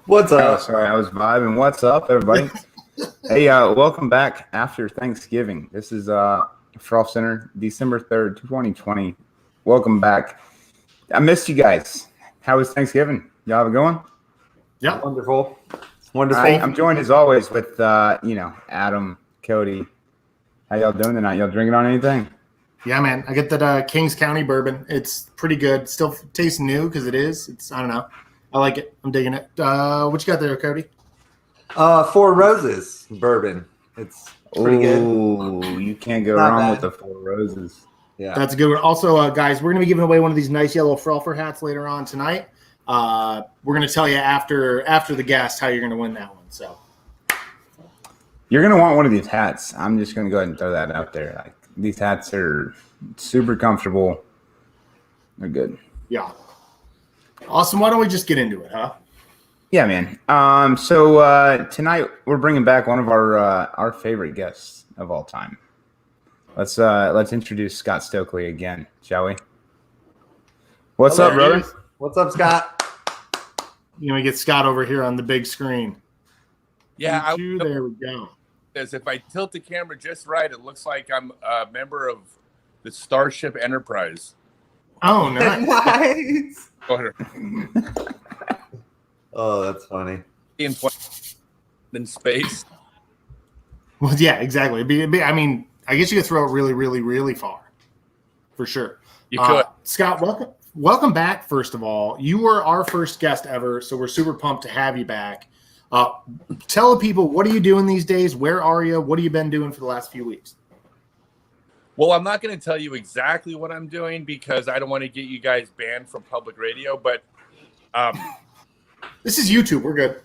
What's up? Oh, sorry, I was vibing. What's up, everybody? Hey, welcome back after Thanksgiving. This is Frolfcenter, December 3rd, 2020. Welcome back. I missed you guys. How was Thanksgiving? Y'all have a good one? Yeah, wonderful. Wonderful. I'm joined as always with Adam, Cody. How y'all doing tonight? Y'all drinking on anything? Yeah, man. I get that Kings County bourbon. It's pretty good. Still tastes new because it is. I don't know. I like it. I'm digging it. What you got there, Cody? Four Roses bourbon. It's pretty good. Ooh, you can't go wrong with the Four Roses. Yeah, that's a good one. Also, guys, we're going to be giving away one of these nice yellow Frolfer hats later on tonight. We're going to tell you after the guest how you're going to win that one. So you're going to want one of these hats. I'm just going to go ahead and throw that out there. Like, these hats are super comfortable. They're good. Yeah. Awesome. Why don't we just get into it, huh? Yeah, man. So tonight we're bringing back one of our favorite guests of all time. Let's introduce Scott Stokely again, shall we? What's up, brother? What's up, Scott? You know, we get Scott over here on the big screen. Yeah, there we go. As if I tilt the camera just right, it looks like I'm a member of the Starship Enterprise. Oh, nice. Nice. Go ahead. Oh, that's funny. In space. Well, yeah, exactly. I mean, I guess you could throw it really, really, really far, for sure. You could. Scott, welcome back. First of all, you were our first guest ever, so we're super pumped to have you back. Tell the people, what are you doing these days? Where are you? What have you been doing for the last few weeks? Well, I'm not going to tell you exactly what I'm doing because I don't want to get you guys banned from public radio, but this is YouTube. We're good.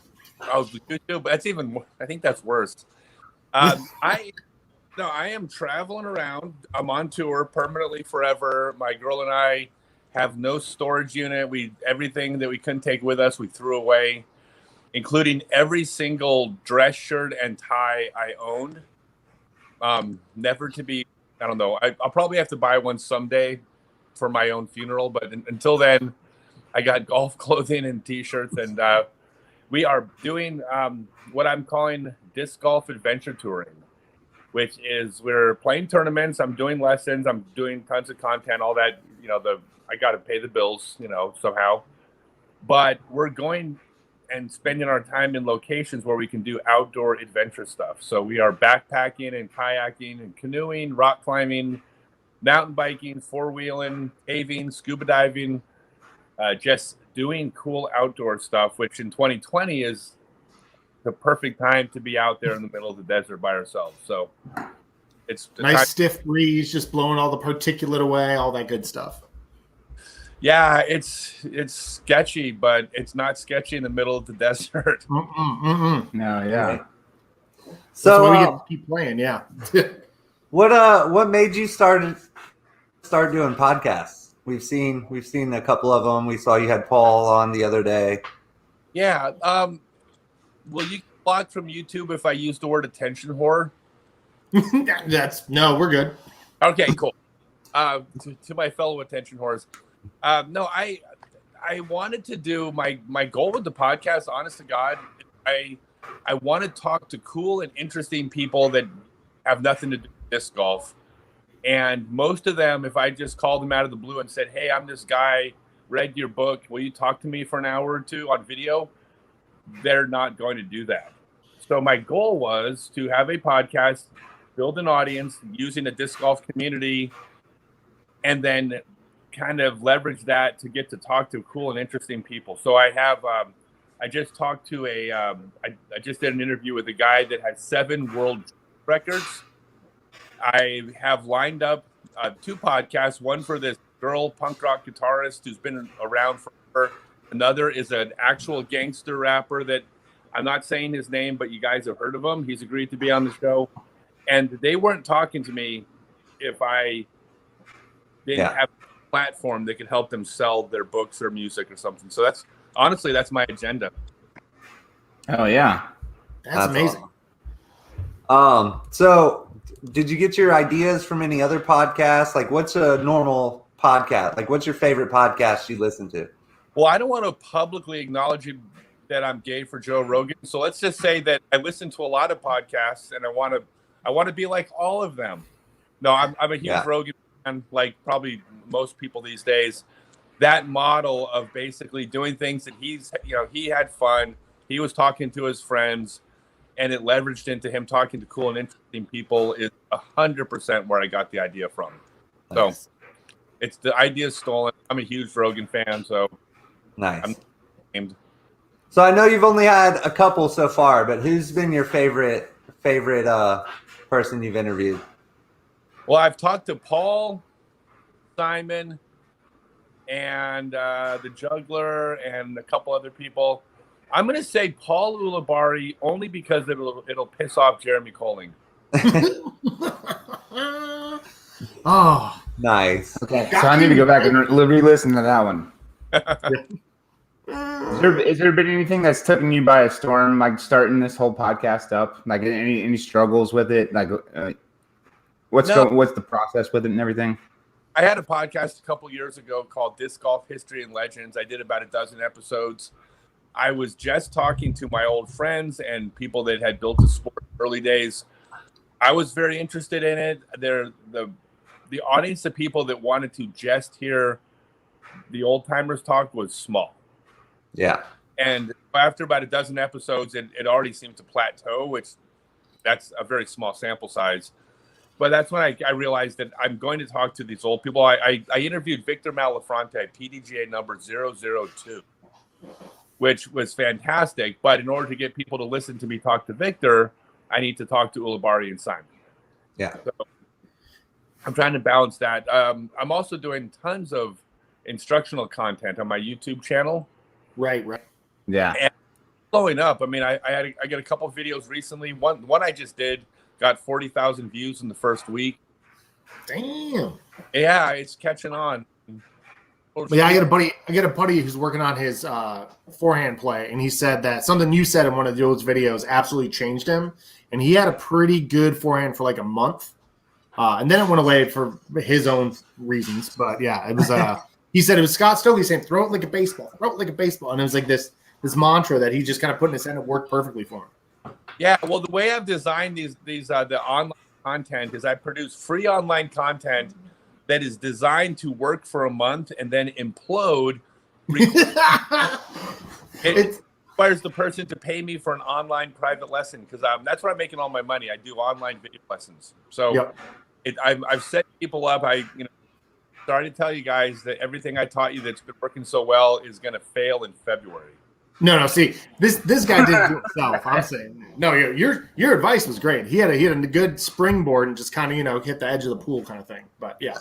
Oh, YouTube. That's even. I think that's worse. I am traveling around. I'm on tour permanently forever. My girl and I have no storage unit. Everything that we couldn't take with us, we threw away, including every single dress shirt and tie I owned. Never to be. I don't know. I'll probably have to buy one someday for my own funeral, but until then, I got golf clothing and T-shirts, and we are doing what I'm calling disc golf adventure touring, which is we're playing tournaments. I'm doing lessons. I'm doing tons of content, all that. You know, I got to pay the bills, somehow. But we're going and spending our time in locations where we can do outdoor adventure stuff. So we are backpacking and kayaking and canoeing, rock climbing, mountain biking, four-wheeling, caving, scuba diving, just doing cool outdoor stuff, which in 2020 is the perfect time to be out there in the middle of the desert by ourselves. So it's nice stiff breeze, just blowing all the particulate away, all that good stuff. Yeah, it's sketchy, but it's not sketchy in the middle of the desert. No, yeah. So that's why we get to keep playing, yeah. What made you start doing podcasts? We've seen a couple of them. We saw you had Paul on the other day. Yeah. Will you get blocked from YouTube if I use the word attention whore? No, we're good. Okay, cool. To my fellow attention whores. No, I wanted to do my goal with the podcast, honest to God, I want to talk to cool and interesting people that have nothing to do with disc golf. And most of them, if I just called them out of the blue and said, hey, I'm this guy, read your book, will you talk to me for an hour or two on video? They're not going to do that. So my goal was to have a podcast, build an audience using the disc golf community, and then kind of leverage that to get to talk to cool and interesting people. So I have, I just talked to I just did an interview with a guy that has 7 world records. I have lined up 2 podcasts, one for this girl punk rock guitarist who's been around forever. Another is an actual gangster rapper that I'm not saying his name, but you guys have heard of him. He's agreed to be on the show. And they weren't talking to me if I didn't have a platform that could help them sell their books or music or something. So that's my agenda. Oh yeah. That's amazing. Awesome. So did you get your ideas from any other podcasts? Like, what's a normal podcast? Like, what's your favorite podcast you listen to? Well, I don't want to publicly acknowledge that I'm gay for Joe Rogan. So let's just say that I listen to a lot of podcasts, and I want to be like all of them. No, I'm a huge Rogan fan, like probably most people these days. That model of basically doing things that he had fun. He was talking to his friends, and it leveraged into him talking to cool and interesting people is 100% where I got the idea from. Nice. So it's the idea stolen. I'm a huge Rogan fan, so Nice. I'm named. So I know you've only had a couple so far, but who's been your favorite person you've interviewed? Well, I've talked to Paul, Simon, and the juggler, and a couple other people. I'm going to say Paul Ulibarri only because it'll piss off Jeremy Colling. Oh, Nice. Okay, so I need to go back and re-listen to that one. Has there been anything that's taken you by a storm, like starting this whole podcast up? Like any struggles with it? Like, what's the process with it and everything? I had a podcast a couple years ago called Disc Golf History and Legends. I did about a dozen episodes. I was just talking to my old friends and people that had built the sport in the early days. I was very interested in it. The audience of people that wanted to just hear the old timers talk was small. Yeah. And after about a dozen episodes, it already seemed to plateau, which that's a very small sample size. But that's when I realized that I'm going to talk to these old people. I interviewed Victor Malafronte, PDGA number 002, which was fantastic. But in order to get people to listen to me talk to Victor, I need to talk to Ulibarri and Simon. Yeah. So I'm trying to balance that. I'm also doing tons of instructional content on my YouTube channel. right. Yeah. And blowing up. I mean, I got a couple of videos recently. One I just did got 40,000 views in the first week. Damn. Yeah, it's catching on. But yeah, I got a buddy who's working on his forehand play, and he said that something you said in one of those videos absolutely changed him. And he had a pretty good forehand for like a month, and then it went away for his own reasons. But yeah, it was. He said it was Scott Stokely saying, "Throw it like a baseball, throw it like a baseball," and it was like this mantra that he just kind of put in his head and it worked perfectly for him. Yeah, well, the way I've designed the online content is I produce free online content that is designed to work for a month and then implode. It requires the person to pay me for an online private lesson because that's where I'm making all my money. I do online video lessons. So Yep. I've set people up. Started to tell you guys that everything I taught you that's been working so well is going to fail in February. No. See, this guy didn't do it himself. I'm saying no. Your advice was great. He had a good springboard and just kind of hit the edge of the pool kind of thing. But yeah,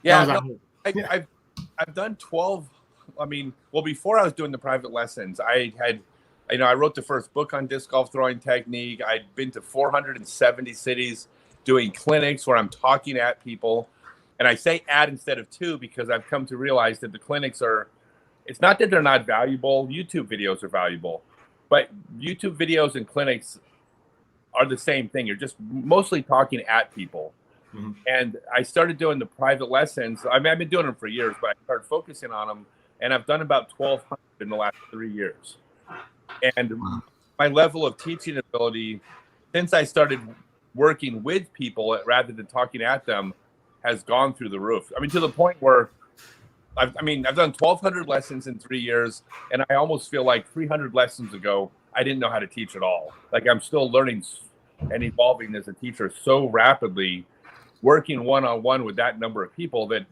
yeah. I've done 12. I mean, well, before I was doing the private lessons, I wrote the first book on disc golf throwing technique. I'd been to 470 cities doing clinics where I'm talking at people. And I say at instead of to because I've come to realize that the clinics it's not that they're not valuable. YouTube videos are valuable. But YouTube videos and clinics are the same thing. You're just mostly talking at people. Mm-hmm. And I started doing the private lessons. I mean, I've been doing them for years, but I started focusing on them. And I've done about 1,200 in the last 3 years. And my level of teaching ability, since I started working with people rather than talking at them, has gone through the roof. I mean, to the point where I've done 1,200 lessons in 3 years, and I almost feel like 300 lessons ago, I didn't know how to teach at all. Like I'm still learning and evolving as a teacher so rapidly, working one-on-one with that number of people that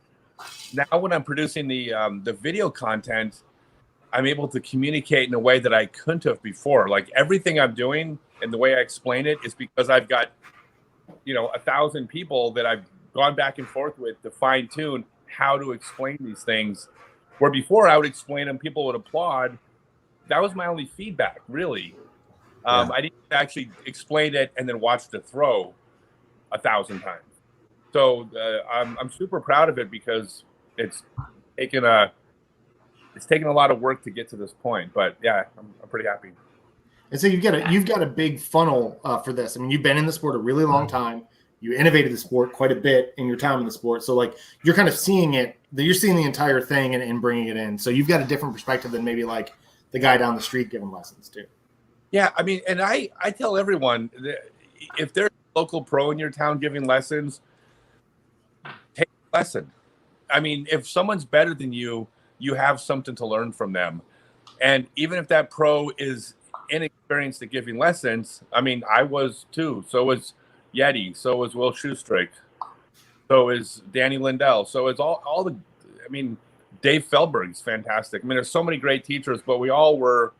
now when I'm producing the video content, I'm able to communicate in a way that I couldn't have before. Like everything I'm doing and the way I explain it is because I've got, 1,000 people that I've gone back and forth with to fine tune how to explain these things. Where before I would explain them, people would applaud. That was my only feedback, really. I didn't actually explain it and then watch the throw 1,000 times. So I'm super proud of it because it's taken a lot of work to get to this point. But yeah, I'm pretty happy. And so you've got a big funnel for this. I mean, you've been in the sport a really long time. You innovated the sport quite a bit in your time in the sport. So like you're kind of seeing it, you're seeing the entire thing and bringing it in. So you've got a different perspective than maybe like the guy down the street giving lessons too. Yeah, I mean, and I tell everyone that if there's a local pro in your town giving lessons, take a lesson. I mean, if someone's better than you, you have something to learn from them. And even if that pro is inexperienced at giving lessons, I mean, I was too. So was Yeti. So was Will Shoestrick. So is Danny Lindell. So is all the, I mean, Dave Feldberg's fantastic. I mean, there's so many great teachers, but we all were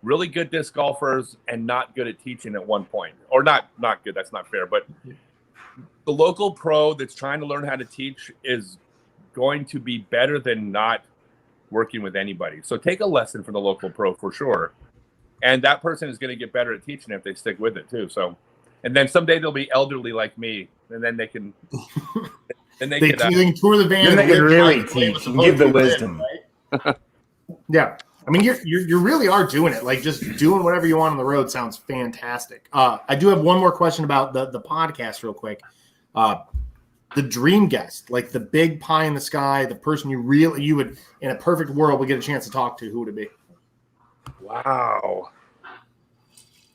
really good disc golfers and not good at teaching at one point. Or not good, that's not fair. But the local pro that's trying to learn how to teach is going to be better than not working with anybody. So take a lesson from the local pro for sure. And that person is going to get better at teaching if they stick with it too. So, and then someday they'll be elderly like me, and then they can. Then they can tour the van. Then they can really like teach and give the wisdom. Right? Yeah, I mean, you really are doing it. Like just doing whatever you want on the road sounds fantastic. I do have one more question about the podcast, real quick. The dream guest, like the big pie in the sky, the person you would in a perfect world would get a chance to talk to, who would it be? Wow,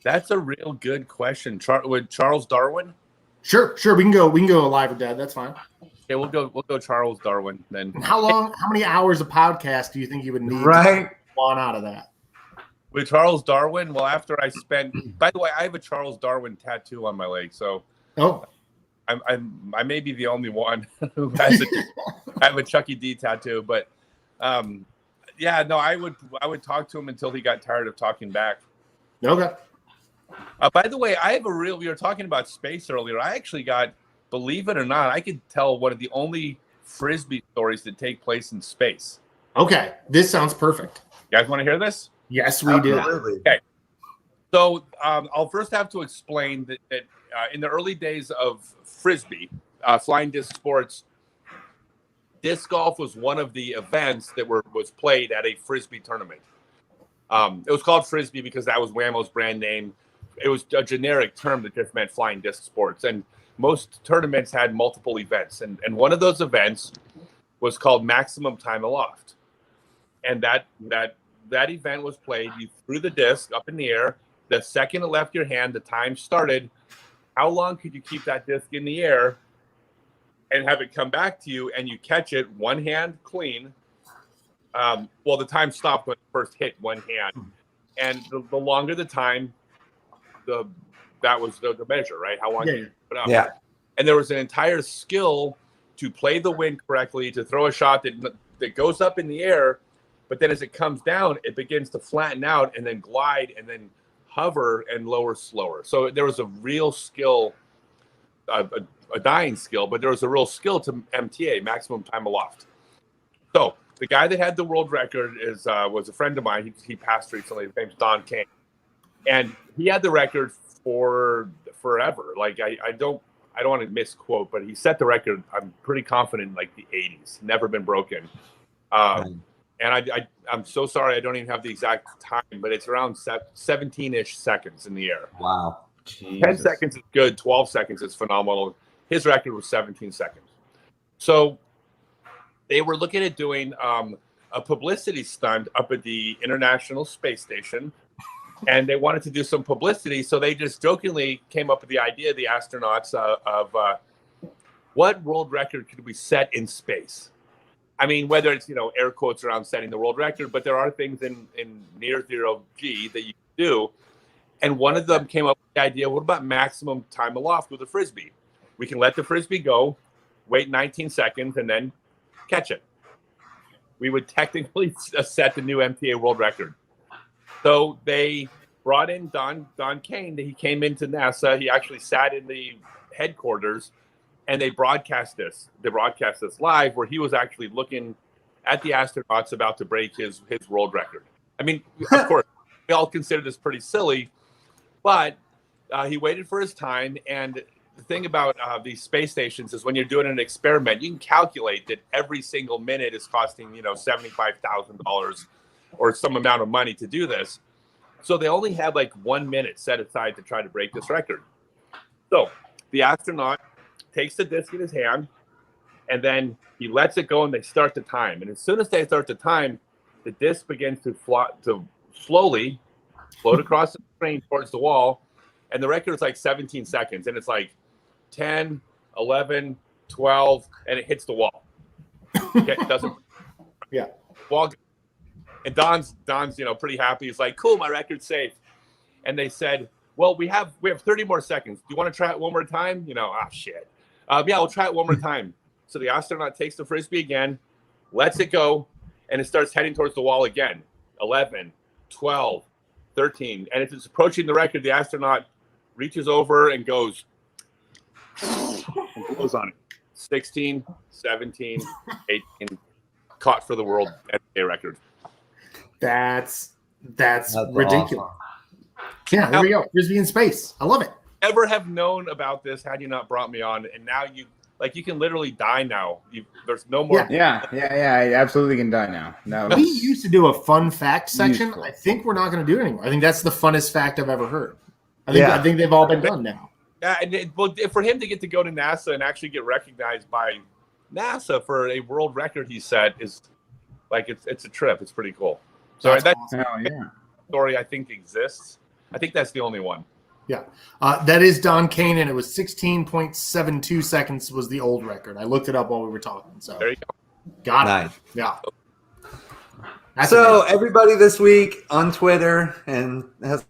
that's a real good question. Would Charles Darwin? Sure. We can go alive or dead. That's fine. Okay, we'll go Charles Darwin then. And how many hours of podcast do you think you would need Right. to on out of that? With Charles Darwin, well, after I spent, by the way, I have a Charles Darwin tattoo on my leg, so I may be the only one who has it. I have a Chucky D tattoo, but yeah, no, I would talk to him until he got tired of talking back. Okay. By the way, we were talking about space earlier. I actually got, believe it or not, I could tell one of the only frisbee stories that take place in space. Okay, this sounds perfect. You guys want to hear this? Yes, we do. Absolutely. Okay. So I'll first have to explain that in the early days of frisbee, flying disc sports, disc golf was one of the events that was played at a frisbee tournament. It was called frisbee because that was Whammo's brand name. It was a generic term that just meant flying disc sports. And most tournaments had multiple events. And one of those events was called Maximum Time Aloft. And that event was played. You threw the disc up in the air. The second it left your hand, the time started. How long could you keep that disc in the air and have it come back to you and you catch it one hand clean? Well, the time stopped when it first hit one hand. And the longer the time, that was the measure, right? How long you put up. Yeah. And there was an entire skill to play the wind correctly, to throw a shot that goes up in the air, but then as it comes down, it begins to flatten out and then glide and then hover and lower slower. So there was a real skill, a dying skill, but there was a real skill to MTA, Maximum Time Aloft. So the guy that had the world record was a friend of mine. He passed recently. His name's Don Kane. And he had the record for forever. Like I don't want to misquote, but he set the record. I'm pretty confident in like the 80s. Never been broken. And I'm so sorry I don't even have the exact time, but it's around 17-ish seconds in the air. Wow. 10 seconds is good. 12 seconds is phenomenal. His record was 17 seconds. So they were looking at doing a publicity stunt up at the International Space Station. And they wanted to do some publicity, so they just jokingly came up with the idea, the astronauts, of what world record could we set in space? I mean, whether it's, air quotes around setting the world record, but there are things in near zero G that you can do. And one of them came up with the idea, what about maximum time aloft with a frisbee? We can let the frisbee go, wait 19 seconds, and then catch it. We would technically set the new MTA world record. So they brought in Don Kane. He came into NASA. He actually sat in the headquarters, and they broadcast this. They broadcast this live, where he was actually looking at the astronauts about to break his world record. I mean, of course, we all consider this pretty silly, but he waited for his time. And the thing about these space stations is when you're doing an experiment, you can calculate that every single minute is costing, $75,000 or some amount of money to do this. So they only had like 1 minute set aside to try to break this record. So the astronaut takes the disc in his hand, and then he lets it go, and they start the time. And as soon as they start the time, the disc begins to slowly float across the screen towards the wall, and the record is like 17 seconds, and it's like 10, 11, 12, and it hits the wall. Okay, it doesn't. Yeah. Wall. And Don's pretty happy. He's like, cool, my record's safe. And they said, well, we have 30 more seconds. Do you want to try it one more time? Shit. Yeah, we'll try it one more time. So the astronaut takes the frisbee again, lets it go, and it starts heading towards the wall again. 11, 12, 13. And as it's approaching the record, the astronaut reaches over and goes and blows on it. 16, 17, 18, caught for the world NBA record. That's ridiculous. Awesome. Yeah, there we go. Frisbee in space. I love it. Ever have known about this had you not brought me on? And now you can literally die now. There's no more. Yeah. I absolutely can die now. No, We used to do a fun fact section. I think we're not going to do it anymore. I think that's the funnest fact I've ever heard. I think they've all been done now. Yeah, and for him to get to go to NASA and actually get recognized by NASA for a world record he set is like it's a trip. It's pretty cool. So that awesome. story I think exists. I think that's the only one. Yeah, that is Don Kane, and it was 16.72 seconds was the old record. I looked it up while we were talking. So There you go. got Nice. it. Yeah. That's So amazing. everybody this week on Twitter and has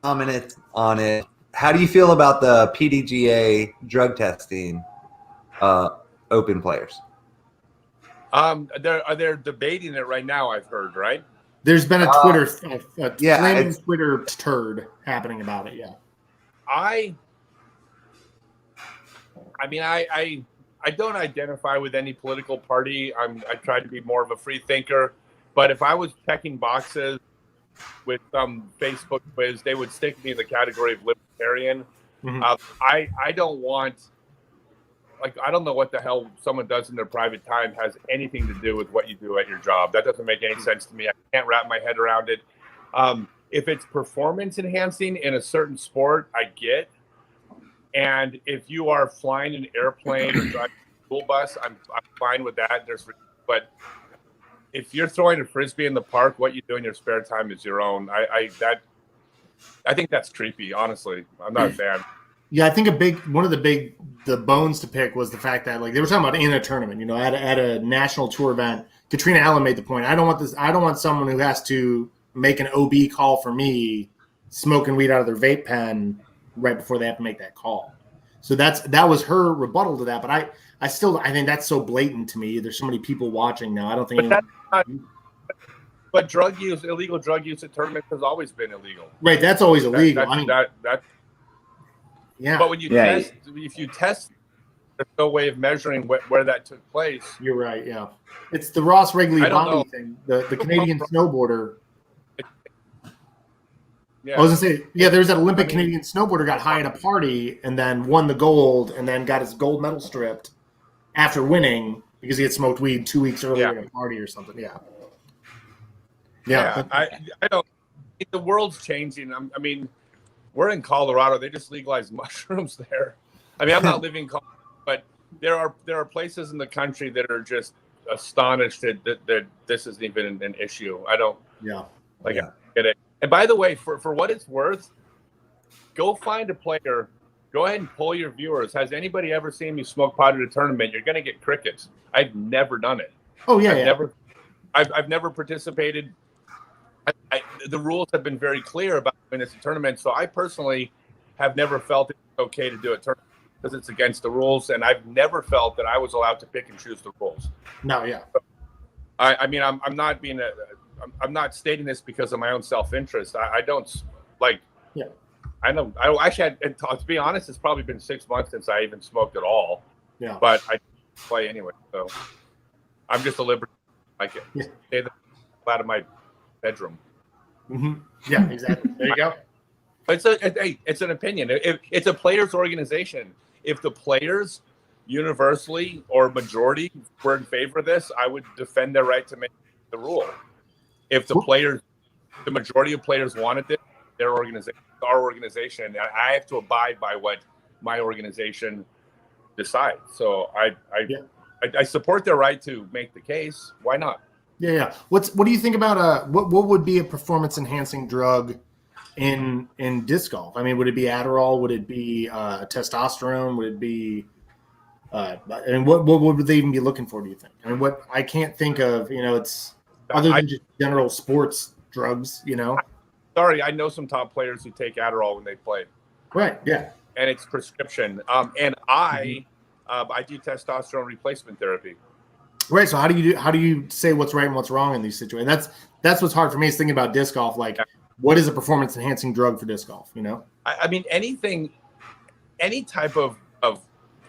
commented on it. How do you feel about the PDGA drug testing open players? They're debating it right now. I've heard, right? There's been a Twitter, flaming it's- Twitter turd happening about it. Yeah. I don't identify with any political party. I try to be more of a free thinker. But if I was checking boxes with some Facebook quiz, they would stick me in the category of libertarian. Mhm. I don't want, I don't know what the hell someone does in their private time has anything to do with what you do at your job. That doesn't make any sense to me. I can't wrap my head around it. If it's performance enhancing in a certain sport, I get. And if you are flying an airplane or driving a school bus, I'm fine with that. But if you're throwing a frisbee in the park, what you do in your spare time is your own. I think that's creepy. Honestly, I'm not a fan. Yeah, I think one of the bones to pick was the fact that they were talking about in a tournament, at a national tour event. Katrina Allen made the point. I don't want someone who has to make an OB call for me smoking weed out of their vape pen right before they have to make that call. So that was her rebuttal to that. But I think that's so blatant to me. There's so many people watching now. I don't think. But illegal drug use at tournaments has always been illegal. Right, that's always illegal. Yeah. But when you test, if you test, there's no way of measuring where that took place. You're right. Yeah, it's the Ross Wrigley Bondi thing. The Canadian snowboarder. Yeah. I was gonna say, there's that Olympic Canadian snowboarder got high at a party and then won the gold and then got his gold medal stripped after winning because he had smoked weed 2 weeks earlier at a party or something. Yeah. I don't. The world's changing. I mean, we're in Colorado. They just legalized mushrooms there. I mean, I'm not living in Colorado, but there are places in the country that are just astonished that this isn't even an issue. I don't. Yeah. I get it. And by the way, for what it's worth, go find a player. Go ahead and poll your viewers. Has anybody ever seen me smoke pot at a tournament? You're going to get crickets. I've never done it. Oh yeah. I've never participated. The rules have been very clear about when it's a tournament. So I personally have never felt it's okay to do a tournament because it's against the rules, and I've never felt that I was allowed to pick and choose the rules. No, yeah. I mean, I'm not being I'm not stating this because of my own self-interest. I don't like. Yeah. I know. I actually had, to be honest, it's probably been 6 months since I even smoked at all. Yeah. But I play anyway, so I'm just a libertarian. I can stay out of my bedroom. Mm-hmm. Yeah, exactly. There you go. It's an opinion. It's a players' organization. If the players universally or majority were in favor of this, I would defend their right to make the rule. If the majority of players wanted it, their organization, our organization, I have to abide by what my organization decides. So I support their right to make the case. Why not? Yeah. What do you think about what would be a performance enhancing drug in disc golf? I mean, would it be Adderall? Would it be testosterone? Would it be and what would they even be looking for? Do you think? I mean, what I can't think of. It's other than just general sports drugs. Sorry, I know some top players who take Adderall when they play. Right. Yeah. And it's prescription. And I do testosterone replacement therapy. Right. So how do you say what's right and what's wrong in these situations? That's what's hard for me is thinking about disc golf. Like, what is a performance enhancing drug for disc golf? I mean, any type of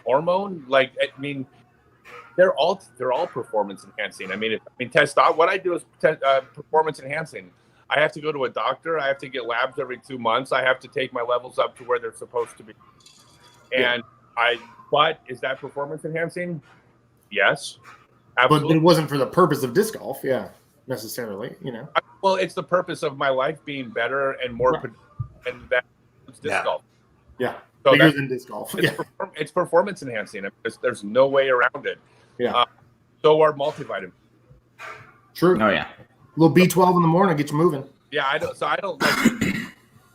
hormone. Like, I mean, they're all performance enhancing. What I do is performance enhancing. I have to go to a doctor. I have to get labs every 2 months. I have to take my levels up to where they're supposed to be. And but is that performance enhancing? Yes, absolutely. But it wasn't for the purpose of disc golf, necessarily. Well, it's the purpose of my life being better and more, and that's disc golf. Yeah, so bigger than disc golf. It's performance enhancing. There's no way around it. Yeah. So are multivitamins. True. Oh yeah. A little B12 in the morning, get you moving. Yeah, I don't like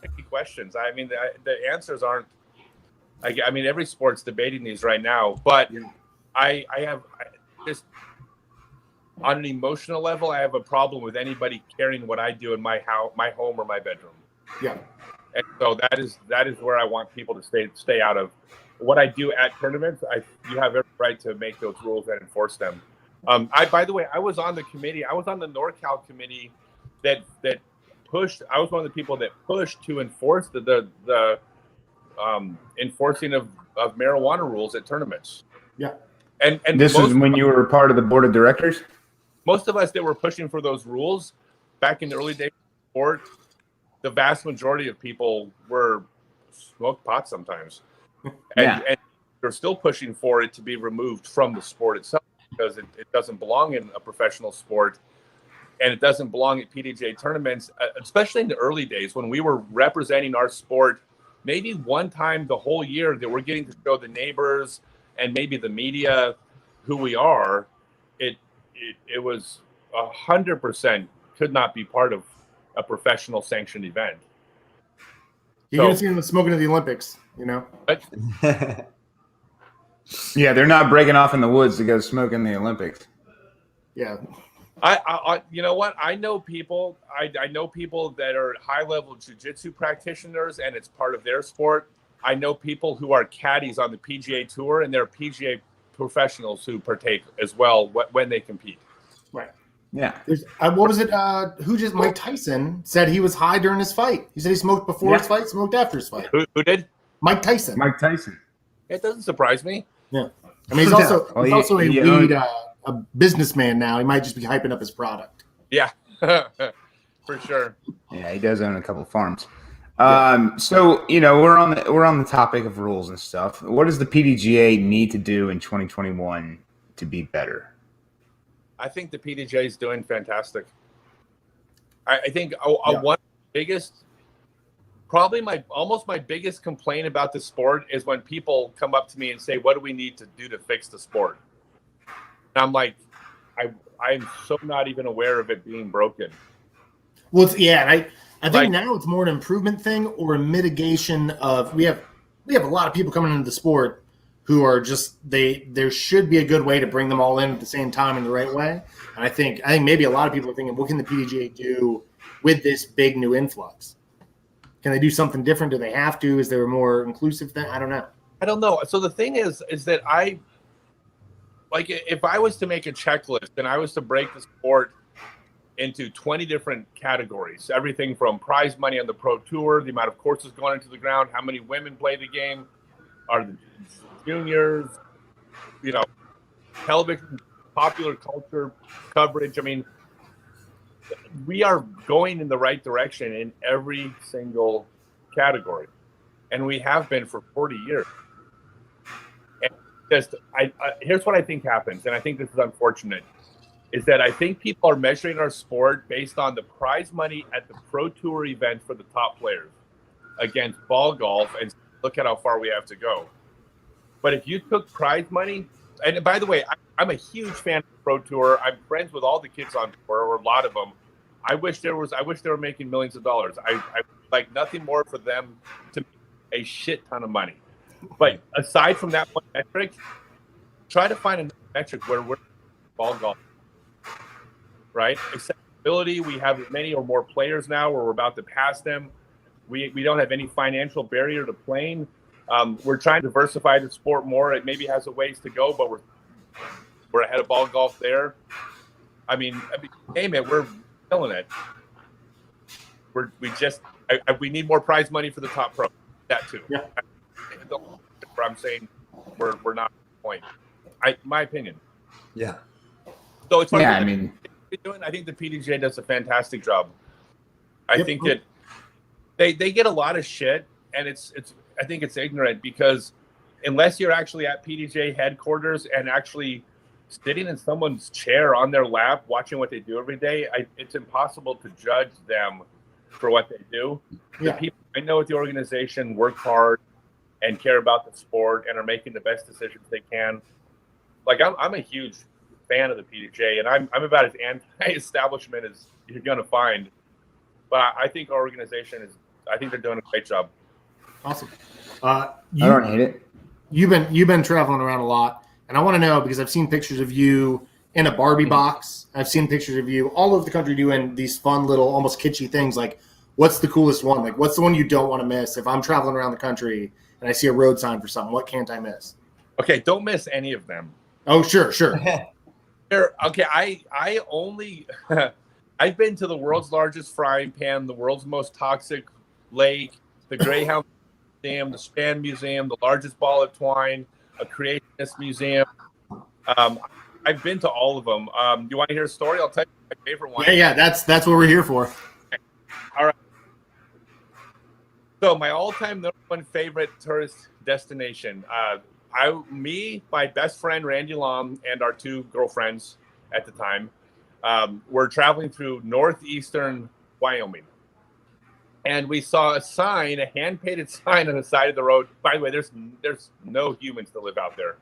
tricky questions. I mean, the answers aren't. I mean, every sport's debating these right now, but I just on an emotional level, I have a problem with anybody carrying what I do in my house, my home, or my bedroom. Yeah, and so that is where I want people to stay out of. What I do at tournaments, you have every right to make those rules and enforce them. By the way, I was on the committee. I was on the NorCal committee that pushed. I was one of the people that pushed to enforce the enforcing of marijuana rules at tournaments. Yeah. And this is when you were part of the board of directors? Most of us that were pushing for those rules back in the early days of sport, the vast majority of people were smoked pot sometimes. And they're still pushing for it to be removed from the sport itself because it doesn't belong in a professional sport, and it doesn't belong at PDGA tournaments, especially in the early days when we were representing our sport maybe one time the whole year that we're getting to show the neighbors and maybe the media who we are. It was 100% could not be part of a professional sanctioned event. You're going to see them smoking at the Olympics, But, Yeah, they're not breaking off in the woods to go smoke in the Olympics. Yeah. I you know what? I know people. I know people that are high-level jiu-jitsu practitioners, and it's part of their sport. I know people who are caddies on the PGA Tour, and they're PGA professionals who partake as well when they compete. Right. Yeah. What was it? Mike Tyson said he was high during his fight. He said he smoked before his fight, smoked after his fight. Who did? Mike Tyson. Mike Tyson. It doesn't surprise me. Yeah. I mean, he's also a businessman now. He might just be hyping up his product. Yeah, for sure. Yeah, he does own a couple of farms. So we're on the topic of rules and stuff. What does the PDGA need to do in 2021 to be better? I think the PDGA is doing fantastic. I think one of the biggest, probably my biggest complaint about the sport is when people come up to me and say, "What do we need to do to fix the sport?" And I'm like, I'm so not even aware of it being broken. Well, I think now it's more an improvement thing or a mitigation of we have a lot of people coming into the sport who are just there should be a good way to bring them all in at the same time in the right way. And I think maybe a lot of people are thinking, what can the PDGA do with this big new influx? Can they do something different? Do they have to? Is there a more inclusive thing? I don't know. So the thing is that if I was to make a checklist and I was to break the sport into 20 different categories, everything from prize money on the pro tour, the amount of courses going into the ground, how many women play the game, are the juniors, television, popular culture coverage. I mean, we are going in the right direction in every single category, and we have been for 40 years. And here's what I think happens, and I think this is unfortunate, is that I think people are measuring our sport based on the prize money at the pro tour event for the top players against ball golf, and look at how far we have to go. But if you took prize money, and by the way, I'm a huge fan of pro tour. I'm friends with all the kids on tour, or a lot of them. I wish they were making millions of dollars. I like nothing more for them to make a shit ton of money. But aside from that one metric, try to find a metric where we're ball golf, right? Accessibility, we have as many or more players now, where we're about to pass them. We don't have any financial barrier to playing. We're trying to diversify the sport more. It maybe has a ways to go, but we're ahead of ball golf there. I mean, hey man, we're killing it. We need more prize money for the top pro. That too. Yeah. I'm saying we're not at the point. My opinion. Yeah. So it's I mean, I think the PDGA does a fantastic job. I think that they get a lot of shit, and I think it's ignorant, because unless you're actually at PDGA headquarters and actually sitting in someone's chair on their lap watching what they do every day, it's impossible to judge them for what they do. Yeah. The people I know at the organization work hard and care about the sport and are making the best decisions they can. Like I'm a huge fan of the PDGA, and I'm about as anti-establishment as you're going to find. But I think our organization I think they're doing a great job. Awesome. I don't hate it. You've been traveling around a lot, and I want to know, because I've seen pictures of you in a Barbie box. I've seen pictures of you all over the country doing these fun little, almost kitschy things. Like, what's the coolest one? Like, what's the one you don't want to miss? If I'm traveling around the country and I see a road sign for something, what can't I miss? Okay, don't miss any of them. Oh, sure. Okay, I only I've been to the world's largest frying pan, the world's most toxic lake, the Greyhound Museum, the Span Museum, the largest ball of twine, a creationist museum. I've been to all of them. Do you want to hear a story? I'll tell you my favorite one. Yeah, that's what we're here for. Okay. All right. So my all-time number one favorite tourist destination. My best friend Randy Lom, and our two girlfriends at the time, were traveling through northeastern Wyoming, and we saw a sign, a hand-painted sign on the side of the road. By the way, there's no humans that live out there.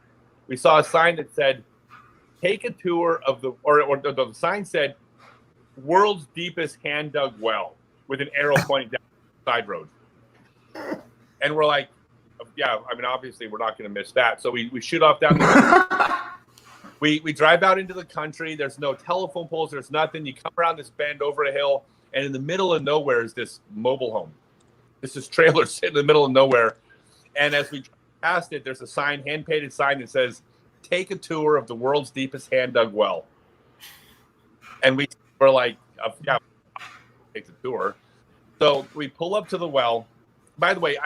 We saw a sign that said, "Take a tour of the," or the sign said, "World's deepest hand-dug well," with an arrow pointing down the side road. And we're like, yeah, I mean, obviously we're not going to miss that. So we shoot off down the we drive out into the country. There's no telephone poles. There's nothing. You come around this bend over a hill, and in the middle of nowhere is this mobile home. This is trailer sitting in the middle of nowhere. And as we drive past it, there's a sign, hand-painted sign that says, "Take a tour of the world's deepest hand-dug well." And we were like, yeah, take the tour. So we pull up to the well. By the way,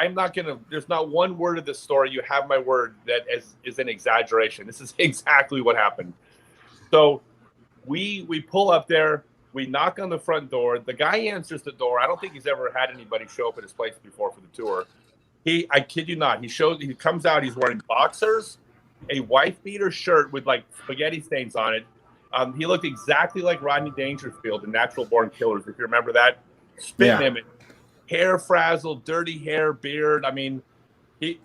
there's not one word of this story, you have my word, that is an exaggeration. This is exactly what happened. So we pull up there, we knock on the front door. The guy answers the door. I don't think he's ever had anybody show up at his place before for the tour. I kid you not, he comes out, he's wearing boxers, a wife beater shirt with like spaghetti stains on it. He looked exactly like Rodney Dangerfield in Natural Born Killers, if you remember that. Spit image. Hair frazzled, dirty hair, beard. I mean, the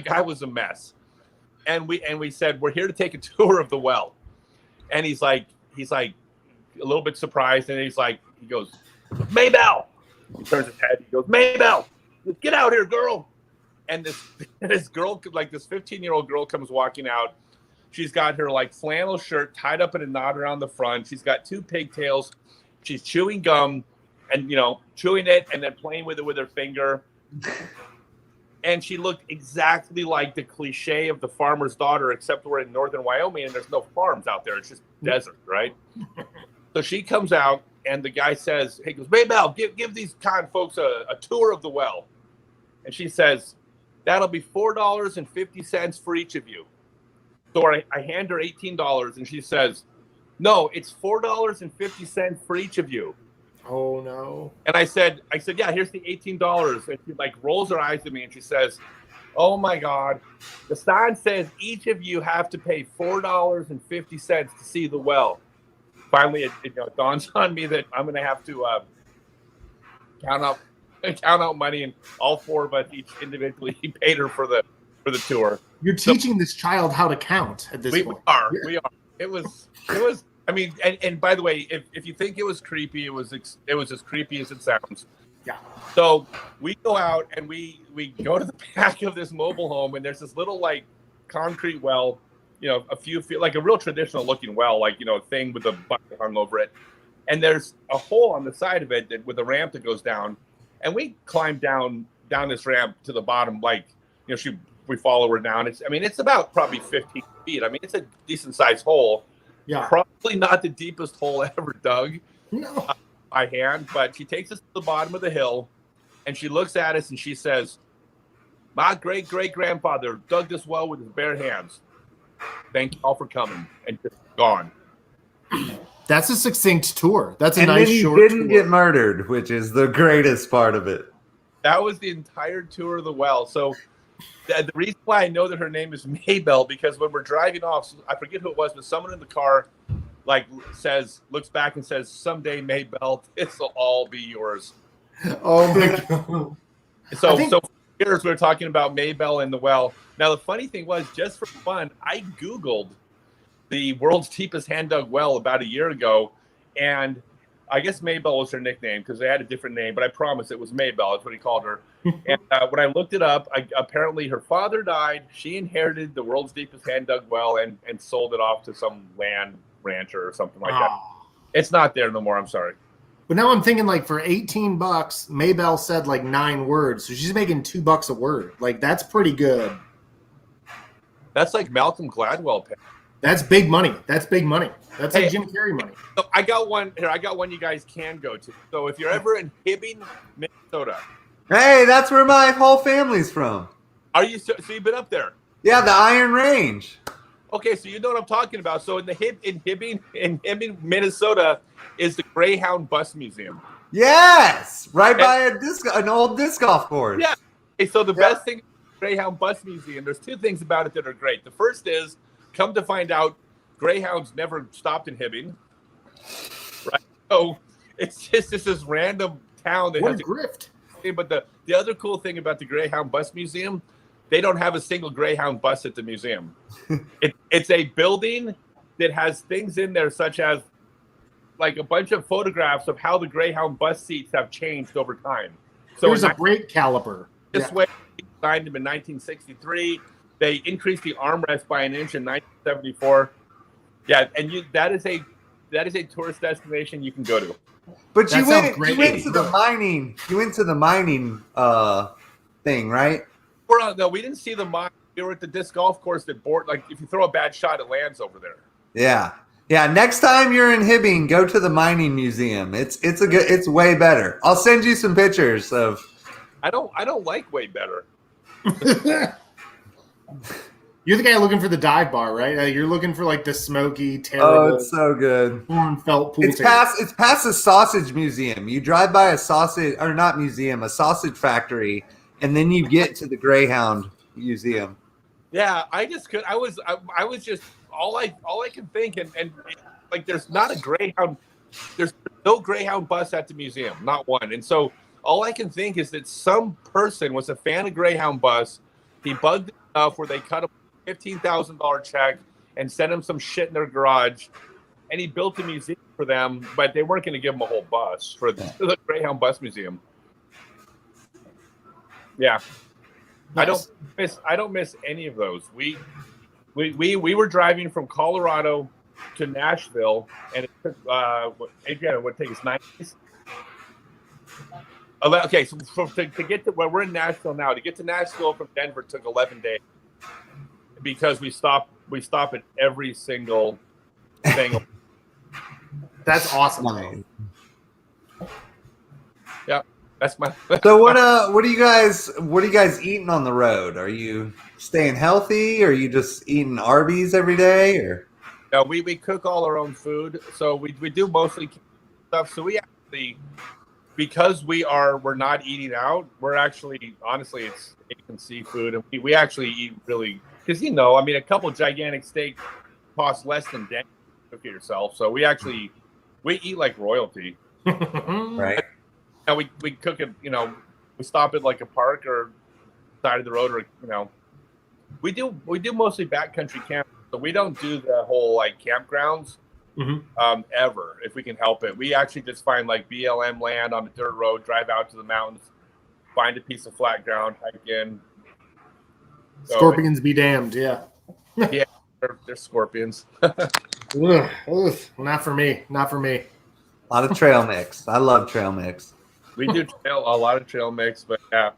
guy was a mess. And we said, "We're here to take a tour of the well." And he's like a little bit surprised, and he goes, "Maybell." He turns his head. He goes, "Maybell, get out here, girl." And this girl, like this 15-year-old girl, comes walking out. She's got her like flannel shirt tied up in a knot around the front. She's got two pigtails. She's chewing gum. And, chewing it and then playing with it with her finger. And she looked exactly like the cliche of the farmer's daughter, except we're in northern Wyoming and there's no farms out there. It's just desert, right? So she comes out and the guy says, he goes, "Maybell, give these kind folks a tour of the well." And she says, "That'll be $4.50 for each of you." So I hand her $18 and she says, "No, it's $4.50 for each of you." Oh no! And I said, "Yeah, here's the $18." And she like rolls her eyes at me and she says, "Oh my God, the sign says each of you have to pay $4.50 to see the well." Finally, it dawns on me that I'm going to have to count out money, and all four of us each individually paid her for the tour. You're teaching this child how to count at this point. We are. It was. I mean, and by the way, if you think it was creepy, it was as creepy as it sounds. Yeah. So we go out and we go to the back of this mobile home, and there's this little like concrete well, a few feet, like a real traditional looking well, like a thing with a bucket hung over it, and there's a hole on the side of it with a ramp that goes down, and we climb down this ramp to the bottom, like we follow her down. It's about probably 15 feet. I mean, it's a decent sized hole. Yeah. Probably not the deepest hole ever dug No. by hand, but she takes us to the bottom of the hill and she looks at us and she says, "My great-great-grandfather dug this well with his bare hands. Thank you all for coming," and just gone. That's a succinct tour. That's a and nice then he short didn't tour. get murdered, which is the greatest part of it. That was the entire tour of the well. So the reason why I know that her name is Maybell, because when we're driving off, I forget who it was, but someone in the car looks back and says, "Someday, Maybell, this will all be yours." Oh my God. So for years we were talking about Maybell and the well. Now the funny thing was, just for fun, I Googled the world's deepest hand dug well about a year ago, and I guess Maybell was her nickname because they had a different name, but I promise it was Maybell. That's what he called her. And when I looked it up, apparently her father died. She inherited the world's deepest hand dug well and sold it off to some land rancher or something like that. It's not there no more. I'm sorry. But now I'm thinking, like, for $18, Maybell said like 9 words, so she's making $2 a word. Like, that's pretty good. That's like Malcolm Gladwell pay. That's big money. That's big money. That's like Jim Carrey money. So I got one here. I got one you guys can go to. So if you're ever in Hibbing, Minnesota. Hey, that's where my whole family's from. Are you? So you've been up there? Yeah, the Iron Range. Okay, so you know what I'm talking about. So in Hibbing, Minnesota, is the Greyhound Bus Museum. Yes, right by an old disc golf course. Yeah. Okay, so the best thing about the Greyhound Bus Museum, there's 2 things about it that are great. The first is, come to find out, Greyhounds never stopped in Hibbing. Right? So it's just this random town that has a grift. But the other cool thing about the Greyhound Bus Museum, they don't have a single Greyhound bus at the museum. It's a building that has things in there such as like a bunch of photographs of how the Greyhound bus seats have changed over time. So there's a brake caliper. This way, they designed them in 1963. They increased the armrest by an inch in 1974. Yeah, and that is a tourist destination you can go to. But you went to the mining thing, right? No, we didn't see the mine. We were at the disc golf course that if you throw a bad shot, it lands over there. Yeah. Yeah, next time you're in Hibbing, go to the mining museum. It's way better. I'll send you some pictures of. I don't like way better. You're the guy looking for the dive bar, right? You're looking for like the smoky, terrible. Oh, it's so good. Felt pool. It's past the sausage museum. You drive by a sausage factory, and then you get to the Greyhound Museum. Yeah, I was just all I can think, and like there's not a Greyhound. There's no Greyhound bus at the museum, not one. And so all I can think is that some person was a fan of Greyhound bus. He bugged enough where they cut him a $15,000 check and sent him some shit in their garage, and he built a museum for them, but they weren't going to give him a whole bus for the Greyhound Bus Museum. Yeah, nice. I don't miss any of those. We were driving from Colorado to Nashville, and it took Adriana, what take us 9 days? Okay, so to get to where we're in Nashville now, to get to Nashville from Denver took 11 days because we stop at every single thing. That's awesome. Yeah, that's my. So what are you guys eating on the road? Are you staying healthy? Or are you just eating Arby's every day? Or no, we cook all our own food, so we do mostly stuff. So we actually, because we're not eating out, we're actually honestly it's steak and seafood, and we actually eat really because a couple gigantic steak costs less than dinner to cook it yourself. So we eat like royalty, right? And we cook it, we stop at like a park or side of the road, or we do mostly backcountry camp. So So we don't do the whole like campgrounds ever if we can help it. We actually just find like BLM land on a dirt road, drive out to the mountains, find a piece of flat ground, hike in. So Scorpions be damned. Yeah. Yeah, they're scorpions. Ugh, not for me. Not for me. A lot of trail mix. I love trail mix. We do a lot of trail mix, but yeah.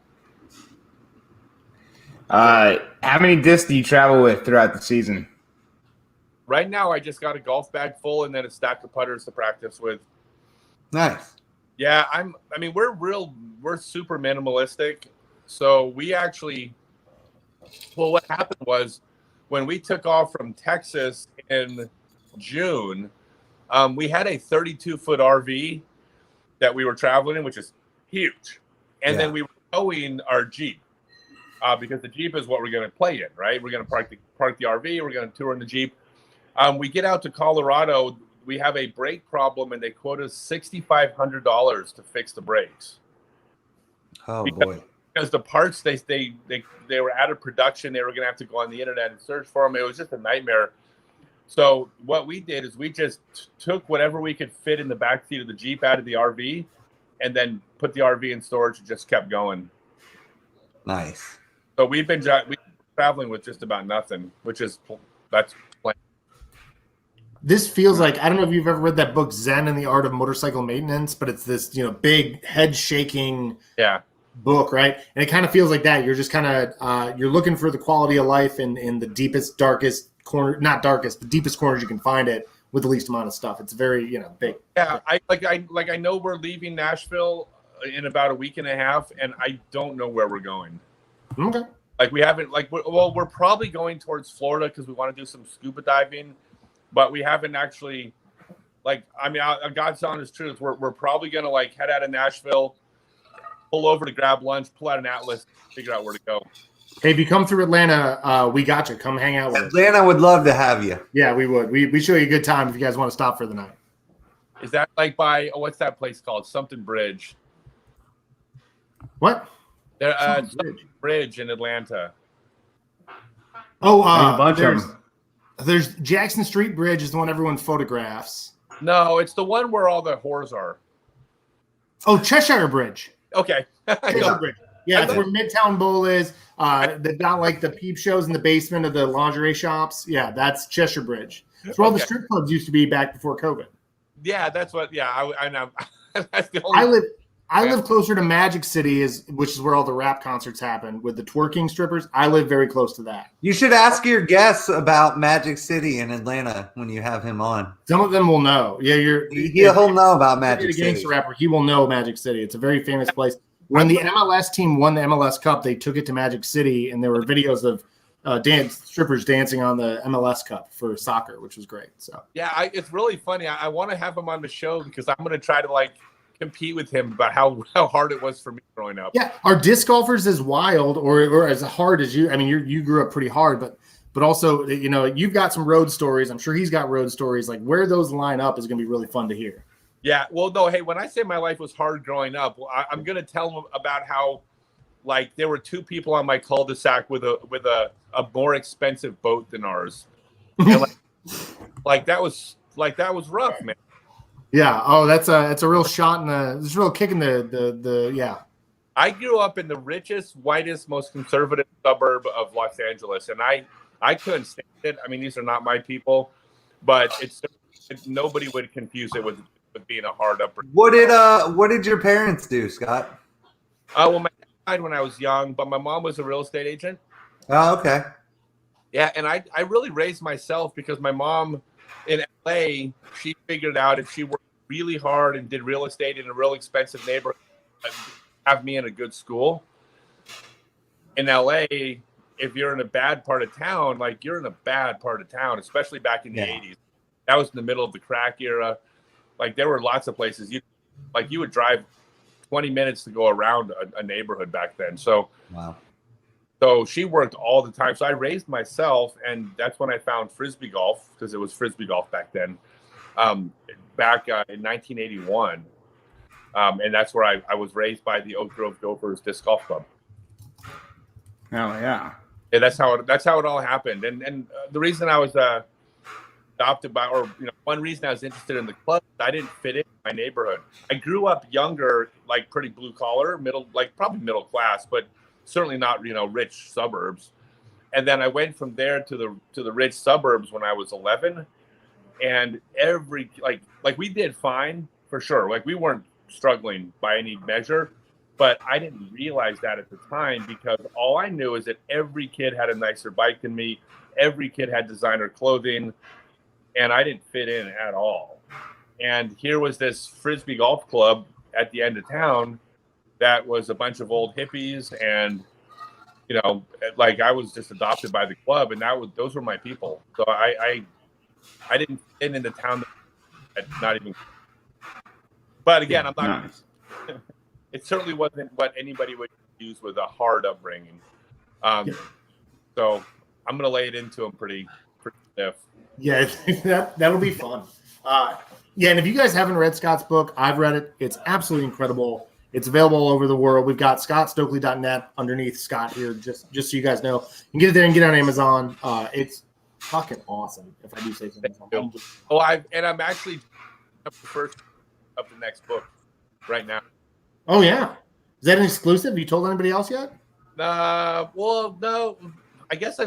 How many discs do you travel with throughout the season? Right now, I just got a golf bag full and then a stack of putters to practice with. Nice. Yeah, we're super minimalistic. So we actually, well, what happened was when we took off from Texas in June, we had a 32-foot RV that we were traveling in, which is huge. And then we were towing our Jeep because the Jeep is what we're going to play in, right? We're going to park the RV. We're going to tour in the Jeep. We get out to Colorado. We have a brake problem, and they quote us $6,500 to fix the brakes. Oh, boy. Because the parts they were out of production, they were going to have to go on the internet and search for them. It was just a nightmare. So what we did is we just took whatever we could fit in the backseat of the Jeep out of the RV, and then put the RV in storage and just kept going. Nice. So we've been traveling with just about nothing, that's plain. This feels like, I don't know if you've ever read that book Zen and the Art of Motorcycle Maintenance, but it's this, big head shaking book, right? And it kind of feels like that. You're just kind of you're looking for the quality of life in the deepest, darkest corner, not darkest, the deepest corners you can find it with the least amount of stuff. It's very, big. Yeah, I know we're leaving Nashville in about a week and a half, and I don't know where we're going. Okay. Like we haven't we're probably going towards Florida because we want to do some scuba diving, but we haven't actually God's honest truth. We're probably gonna head out of Nashville, pull over to grab lunch, pull out an atlas, figure out where to go. Hey, if you come through Atlanta, we got you. Come hang out with us. Atlanta would love to have you. Yeah, we would. We show you a good time if you guys want to stop for the night. Is that by what's that place called? Something Bridge. What? There, Something Bridge in Atlanta. Oh, a bunch of them. There's Jackson Street Bridge is the one everyone photographs. No, it's the one where all the whores are. Oh, Cheshire Bridge. Okay. Cheshire Bridge. Yeah, it's where Midtown Bowl is. They've got the peep shows in the basement of the lingerie shops. Yeah, that's Cheshire Bridge. It's where all the strip clubs used to be back before COVID. Yeah, that's what. Yeah, I know. That's the only. I live closer to Magic City, which is where all the rap concerts happen with the twerking strippers. I live very close to that. You should ask your guests about Magic City in Atlanta when you have him on. Some of them will know. Yeah, he'll know about Magic City. Gangster rapper, he will know Magic City. It's a very famous place. When the MLS team won the MLS Cup, they took it to Magic City, and there were videos of strippers dancing on the MLS Cup for soccer, which was great. So yeah, it's really funny. I want to have him on the show because I'm going to try to compete with him about how hard it was for me growing up. Yeah, are disc golfers as wild or as hard as you? I mean, you grew up pretty hard, but also you've got some road stories. I'm sure he's got road stories. Like where those line up is going to be really fun to hear. Yeah, well, no, hey, when I say my life was hard growing up, I'm going to tell them about how there were two people on my cul-de-sac with a more expensive boat than ours. And, that was rough, man. Yeah. Oh, that's a real shot there's a real kick in the yeah. I grew up in the richest, whitest, most conservative suburb of Los Angeles, and I couldn't stand it. I mean, these are not my people, but nobody would confuse it with being a hard upbringing. What did your parents do, Scott? Well, my dad died when I was young, but my mom was a real estate agent. Oh, okay. Yeah, and I really raised myself because my mom in LA, she figured out if she worked really hard and did real estate in a real expensive neighborhood, have me in a good school. In LA, if you're in a bad part of town, you're in a bad part of town, especially back in the 80s. That was in the middle of the crack era. There were lots of places you would drive 20 minutes to go around a neighborhood back then. So wow. So she worked all the time. So I raised myself, and that's when I found frisbee golf, because it was frisbee golf back then, back in 1981. And that's where I was raised by the Oak Grove Gophers Disc Golf Club. Oh, yeah. Yeah, that's how it all happened. And the reason I was adopted by, or one reason I was interested in the club, I didn't fit in my neighborhood. I grew up younger, like pretty blue collar, probably middle class, but certainly not rich suburbs. And then I went from there to the rich suburbs when I was 11, and every like we did fine for sure. Like we weren't struggling by any measure, but I didn't realize that at the time because all I knew is that every kid had a nicer bike than me. Every kid had designer clothing, and I didn't fit in at all. And here was this frisbee golf club at the end of town that was a bunch of old hippies, and like I was just adopted by the club, and those were my people. So I didn't fit in the town, not even. But again, I'm not. Nice. It certainly wasn't what anybody would use with a hard upbringing. So I'm gonna lay it into them pretty stiff. Yeah, that'll be fun. Yeah, and if you guys haven't read Scott's book, I've read it. It's absolutely incredible. It's available all over the world. We've got scottstokely.net underneath Scott here, just so you guys know. You can get it there and get it on Amazon. It's fucking awesome, if I do say something. I'm actually up the first of the next book right now. Oh yeah, is that an exclusive? Have you told anybody else yet? Well, no. I guess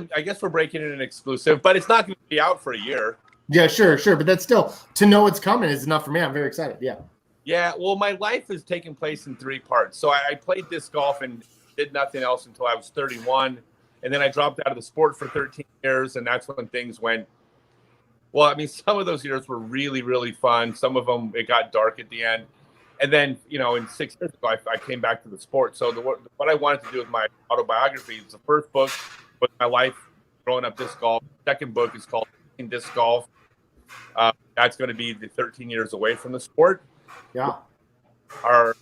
we're breaking in an exclusive, but it's not going to be out for a year. Yeah, sure, but that's still, to know it's coming is enough for me. I'm very excited. Yeah. Yeah, well, my life has taken place in 3 parts. So I played disc golf and did nothing else until I was 31. And then I dropped out of the sport for 13 years. And that's when things went, well, I mean, some of those years were really, really fun. Some of them, it got dark at the end. And then, in 6 years ago, I came back to the sport. So what I wanted to do with my autobiography is the first book was my life growing up disc golf. The second book is called Disc Golf. That's going to be the 13 years away from the sport. Yeah. I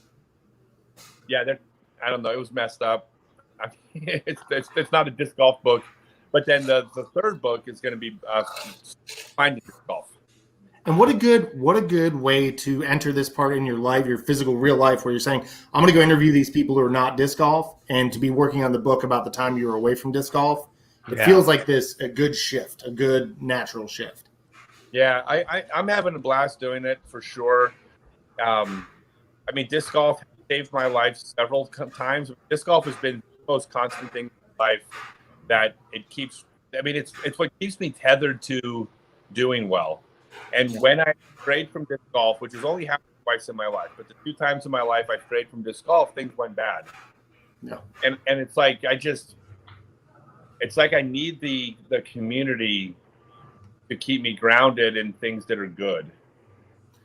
don't know. It was messed up. I mean, it's not a disc golf book, but then the third book is going to be finding disc golf. And what a good way to enter this part in your life, your physical real life, where you're saying, I'm going to go interview these people who are not disc golf, and to be working on the book about the time you were away from disc golf. It feels like a good shift, a good natural shift. Yeah, I'm having a blast doing it for sure. I mean, disc golf saved my life several times. Disc golf has been the most constant thing in my life that it keeps. I mean, it's what keeps me tethered to doing well. And when I strayed from disc golf, which has only happened twice in my life, but the 2 times in my life I strayed from disc golf, things went bad. Yeah. And it's like I need the community to keep me grounded in things that are good,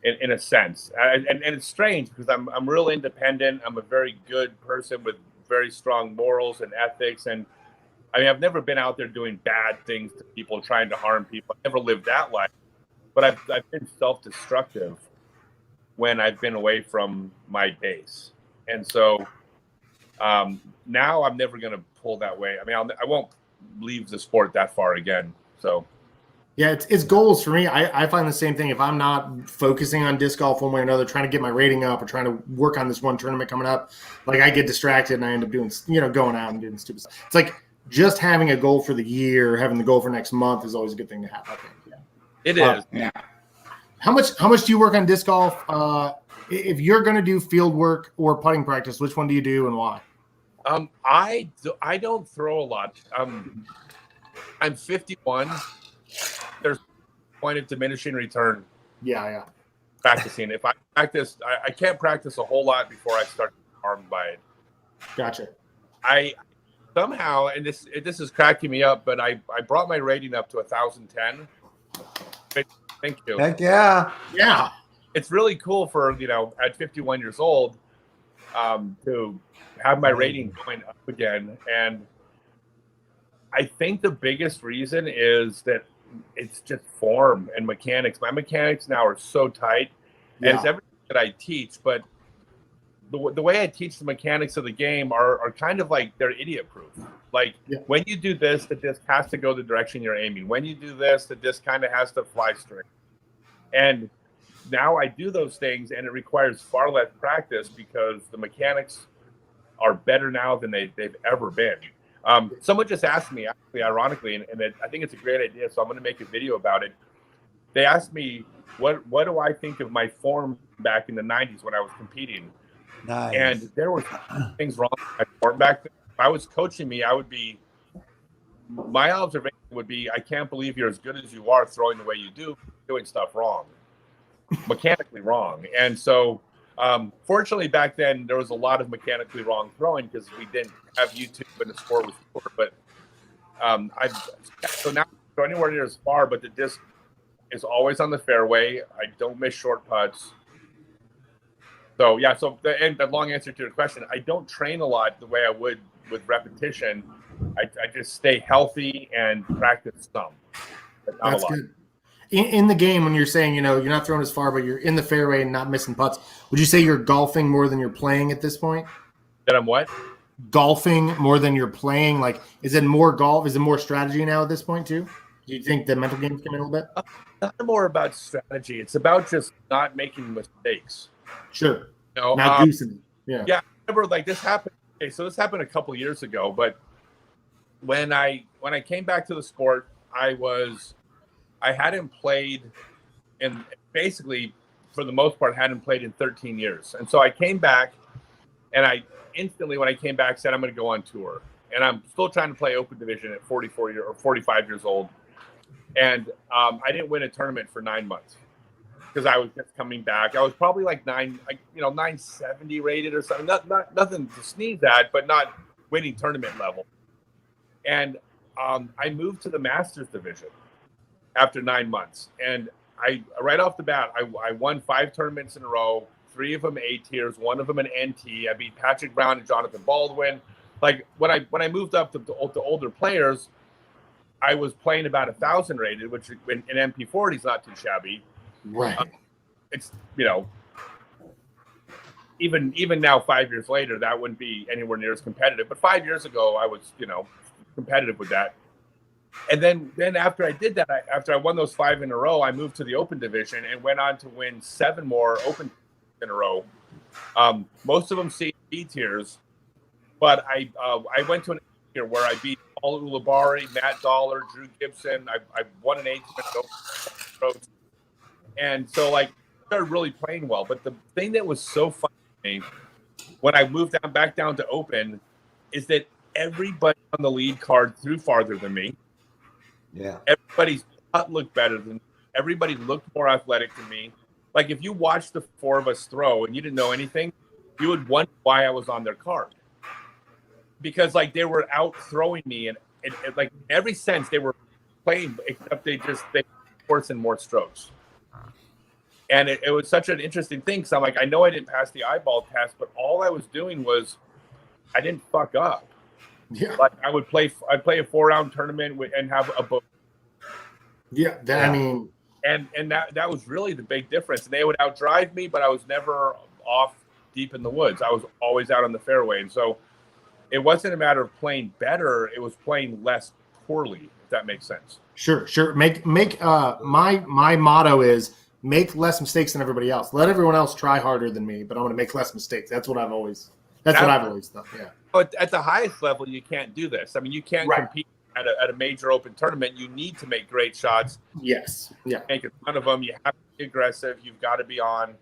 in a sense. And it's strange because I'm real independent. I'm a very good person with very strong morals and ethics. And I mean, I've never been out there doing bad things to people, trying to harm people. I've never lived that life. But I've been self-destructive when I've been away from my base. And so now I'm never going to pull that way. I mean, I won't leave the sport that far again. So. Yeah, it's goals for me. I find the same thing. If I'm not focusing on disc golf one way or another, trying to get my rating up or trying to work on this one tournament coming up, like I get distracted and I end up doing, going out and doing stupid stuff. It's like just having a goal for the year, having the goal for next month is always a good thing to have, I think. Yeah. It is. Yeah. How much do you work on disc golf? If you're going to do field work or putting practice, which one do you do and why? I don't throw a lot. I'm 51. There's a point of diminishing return. Yeah. Practicing. If I practice, I can't practice a whole lot before I start harmed by it. Gotcha. I somehow, and this is cracking me up, but I brought my rating up to 1,010. Thank you. Heck yeah. Yeah. It's really cool for, at 51 years old, to have my rating going up again. And I think the biggest reason is that it's just form and mechanics. My mechanics now are so tight, and it's everything that I teach. But the way I teach the mechanics of the game are kind of like they're idiot proof. Like when you do this, the disc has to go the direction you're aiming. When you do this, the disc kind of has to fly straight. And now I do those things, and it requires far less practice because the mechanics are better now than they've ever been. Someone just asked me, actually, ironically, and I think it's a great idea, so I'm going to make a video about it. They asked me, what do I think of my form back in the 90s when I was competing? Nice. And there were things wrong with my form back then. If I was coaching me, my observation would be, I can't believe you're as good as you are throwing the way you do, doing stuff wrong, mechanically wrong. And so, fortunately, back then, there was a lot of mechanically wrong throwing because we didn't have YouTube and the sport was poor. But so now I don't go anywhere near as far, but the disc is always on the fairway. I don't miss short putts. So, yeah, the long answer to your question, I don't train a lot the way I would with repetition. I just stay healthy and practice some, but not That's a lot. good. In the game, when you're saying, you're not throwing as far, but you're in the fairway and not missing putts, would you say you're golfing more than you're playing at this point? That I'm what? Golfing more than you're playing? Like, is it more golf? Is it more strategy now at this point, too? Do you think the mental game's coming a little bit? Not more about strategy. It's about just not making mistakes. Sure. Not goosing. Yeah. Yeah. I remember, this happened. Okay, so this happened a couple of years ago, but when I came back to the sport, I hadn't played, and basically, for the most part, hadn't played in 13 years. And so I came back, and I instantly, when I came back, said I'm going to go on tour. And I'm still trying to play Open Division at 45 years old. And I didn't win a tournament for 9 months because I was just coming back. I was probably 970 rated or something. Nothing to sneeze at, but not winning tournament level. And I moved to the Masters division after 9 months. And right off the bat, I won 5 tournaments in a row, 3 of them A tiers, 1 of them an NT. I beat Patrick Brown and Jonathan Baldwin. When I moved up to older players, I was playing about 1,000 rated, which in MP40 is not too shabby. Right. It's, even now, 5 years later, that wouldn't be anywhere near as competitive. But 5 years ago, I was, competitive with that. And then after I did that, after I won those 5 in a row, I moved to the Open Division and went on to win 7 more Open in a row. Most of them C tiers, but I went to an A tier where I beat Paul Ulibarri, Matt Dollar, Drew Gibson. I won an 8 and so I started really playing well. But the thing that was so fun to me when I moved back down to Open is that everybody on the lead card threw farther than me. Yeah. Everybody's putt looked better than me. Everybody looked more athletic than me. If you watched the 4 of us throw and you didn't know anything, you would wonder why I was on their card. Because they were out throwing me and every sense they were playing, except they forced in more strokes. And it was such an interesting thing. So I'm I know I didn't pass the eyeball test, but all I was doing was I didn't fuck up. Yeah. I'd play a 4-round tournament and have a book. Yeah. And that was really the big difference. And they would outdrive me, but I was never off deep in the woods. I was always out on the fairway. And so it wasn't a matter of playing better. It was playing less poorly, if that makes sense. Sure. My motto is make less mistakes than everybody else. Let everyone else try harder than me, but I'm going to make less mistakes. That's what I've always done. Yeah. But at the highest level, you can't do this. You can't compete at a major Open tournament. You need to make great shots. Yes. Yeah. Make a ton of them. You have to be aggressive. You've got to be on.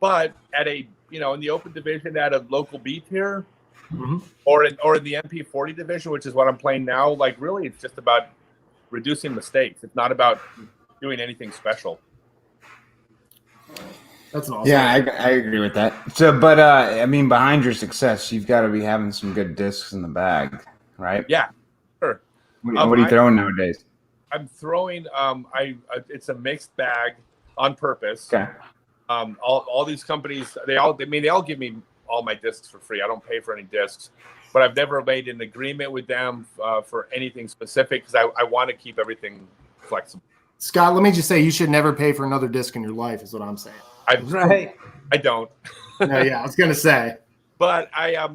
But at in the Open division at a local B tier, mm-hmm. or in the MP40 division, which is what I'm playing now, really it's just about reducing mistakes. It's not about doing anything special. That's awesome. Yeah, I agree with that. So, but behind your success, you've got to be having some good discs in the bag, right? Yeah, sure. What are you throwing nowadays? I'm throwing. It's a mixed bag on purpose. Okay. All these companies, they all give me all my discs for free. I don't pay for any discs, but I've never made an agreement with them for anything specific because I want to keep everything flexible. Scott, let me just say, you should never pay for another disc in your life, is what I'm saying. I don't. No, yeah, I was gonna say. But I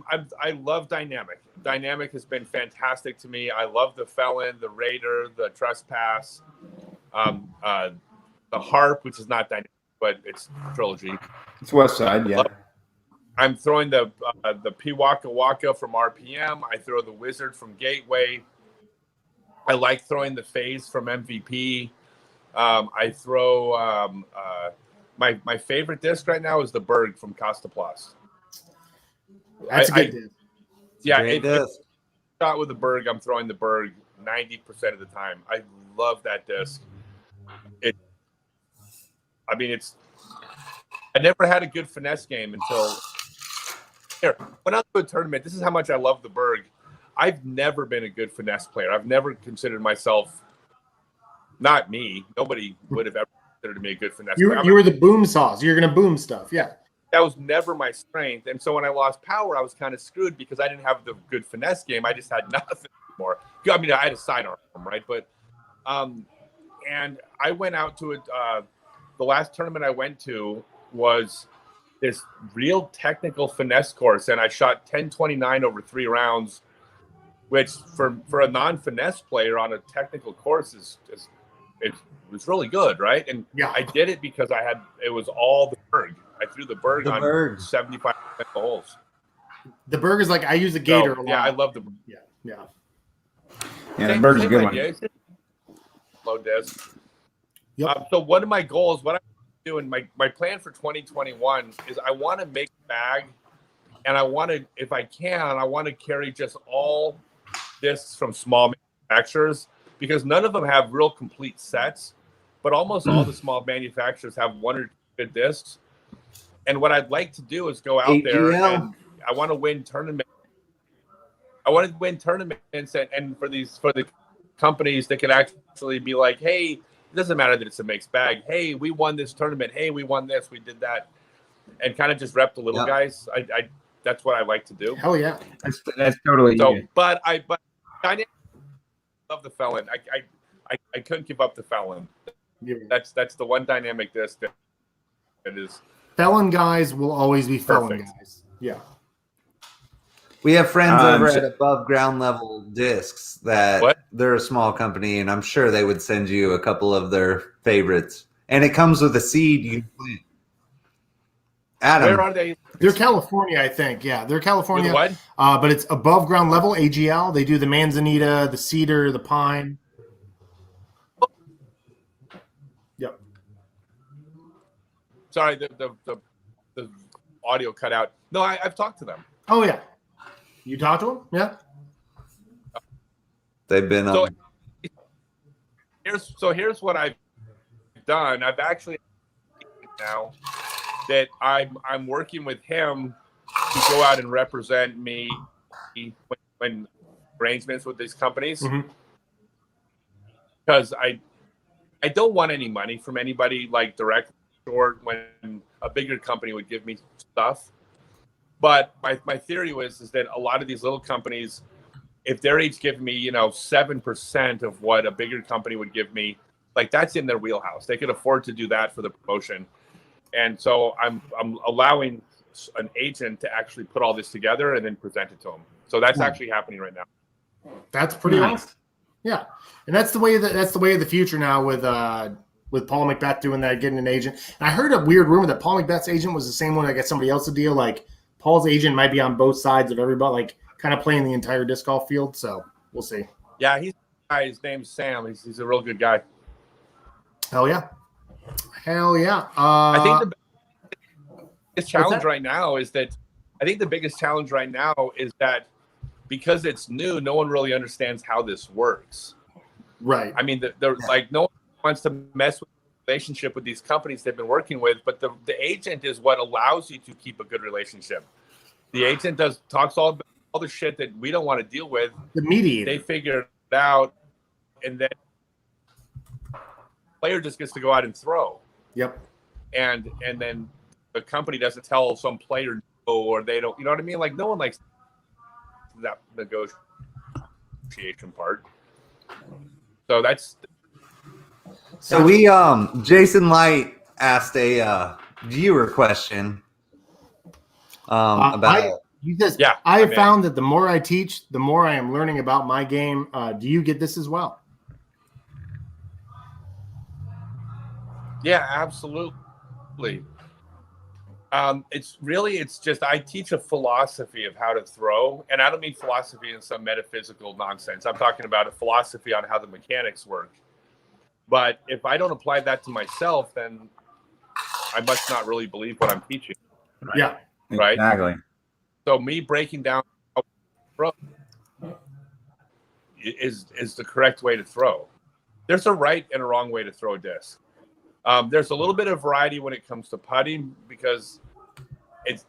love Dynamic. Dynamic has been fantastic to me. I love the Felon, the Raider, the Trespass, the Harp, which is not Dynamic, but it's Trilogy. It's West Side, yeah. I'm throwing the Piwaka Waka from RPM. I throw the Wizard from Gateway. I like throwing the Phase from MVP. I throw my favorite disc right now is the Berg from Costa Plus. That's a good disc. Yeah, Great if disc. shot with the Berg, I'm throwing the Berg 90% of the time. I love that disc. I never had a good finesse game until here. When I was to a tournament, this is how much I love the Berg. I've never been a good finesse player. I've never considered myself, not me. Nobody would have ever considered me a good finesse player. You were the boom sauce. You're gonna boom stuff. Yeah. That was never my strength. And so when I lost power, I was kind of screwed because I didn't have the good finesse game. I just had nothing more. I mean, I had a sidearm, right? But and I went out to it. The last tournament I went to was this real technical finesse course, and I shot 10.29 over 3 rounds, which for a non-finesse player on a technical course it was really good, right? And yeah, I did it because it was all the Berg. I threw the Berg on 75% of the holes. The Berg is like, I use the Gator a lot. Yeah, I love the Berg. Yeah. Yeah, the Berg's a good one. Low disc. Yep. So one of my goals, what I'm doing, my plan for 2021 is I want to make a bag, and I want to, if I can, I want to carry just all discs from small manufacturers, because none of them have real complete sets, but almost all the small manufacturers have 1 or 2 good discs. And what I'd like to do is go out there and I want to win tournaments. I want to win tournaments and for the companies that can actually be like, hey, it doesn't matter that it's a mixed bag. Hey, we won this tournament. Hey, we won this. We did that, and kind of just rep the little guys. I that's what I like to do. Hell yeah, that's totally. So, but I love the Felon. I couldn't give up the Felon. Yeah. That's the one dynamic disc that is. Felon guys will always be Felon guys. Yeah. We have friends over at Above Ground Level Discs that they're a small company, and I'm sure they would send you a couple of their favorites. And it comes with a seed you plant. Adam, where are they? They're California, I think. Yeah, they're California. What? But it's Above Ground Level AGL. They do the manzanita, the cedar, the pine. Yep. Sorry, the audio cut out. No, I've talked to them. Oh yeah. You talked to them? Yeah. They've been here's what I've done. I've actually now that I'm working with him to go out and represent me when arrangements with these companies, because I don't want any money from anybody like directly, or when a bigger company would give me stuff. But my theory is that a lot of these little companies, if they're each giving me 7% of what a bigger company would give me, like that's in their wheelhouse. They could afford to do that for the promotion, and so I'm allowing an agent to actually put all this together and then present it to them. So that's actually happening right now. That's pretty nice. Yeah, and that's the way of the future now with Paul Macbeth doing that, getting an agent. And I heard a weird rumor that Paul Macbeth's agent was the same one that got somebody else a deal. Like Paul's agent might be on both sides of everybody, like kind of playing the entire disc golf field. So we'll see. Yeah, his name's Sam. He's a real good guy. Hell yeah. I think the biggest challenge right now is that because it's new, no one really understands how this works. Right. I mean, like no one wants to mess with the relationship with these companies they've been working with, but the agent is what allows you to keep a good relationship. The agent talks all the shit that we don't want to deal with. The mediator. They figure it out, and then the player just gets to go out and throw. Yep. And then the company doesn't tell some player no, or they don't. You know what I mean? Like no one likes that negotiation part. So that's. So we Jason Light asked a viewer question about. He says, I have found that the more I teach, the more I am learning about my game. Do you get this as well? Yeah, absolutely. It's just I teach a philosophy of how to throw, and I don't mean philosophy in some metaphysical nonsense. I'm talking about a philosophy on how the mechanics work. But if I don't apply that to myself, then I must not really believe what I'm teaching. Yeah, right. Exactly. So me breaking down how to throw is the correct way to throw. There's a right and a wrong way to throw a disc. There's a little bit of variety when it comes to putting because it's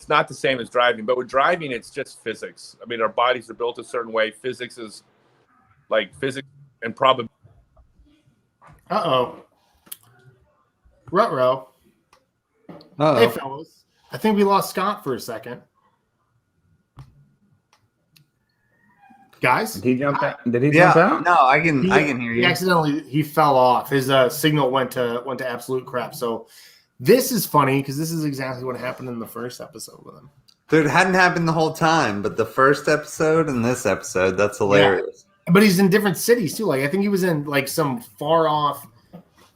not the same as driving. But with driving, it's just physics. I mean, our bodies are built a certain way. Physics is like physics and probability. Ruh-roh. Hey, fellas. I think we lost Scott for a second. Guys? Did he jump out? Did he jump out? No, I can hear you. He fell off. His signal went to absolute crap. So this is funny because this is exactly what happened in the first episode with him. Dude, it hadn't happened the whole time, but the first episode and this episode, that's hilarious. Yeah. But he's in different cities too. Like I think he was in like some far off.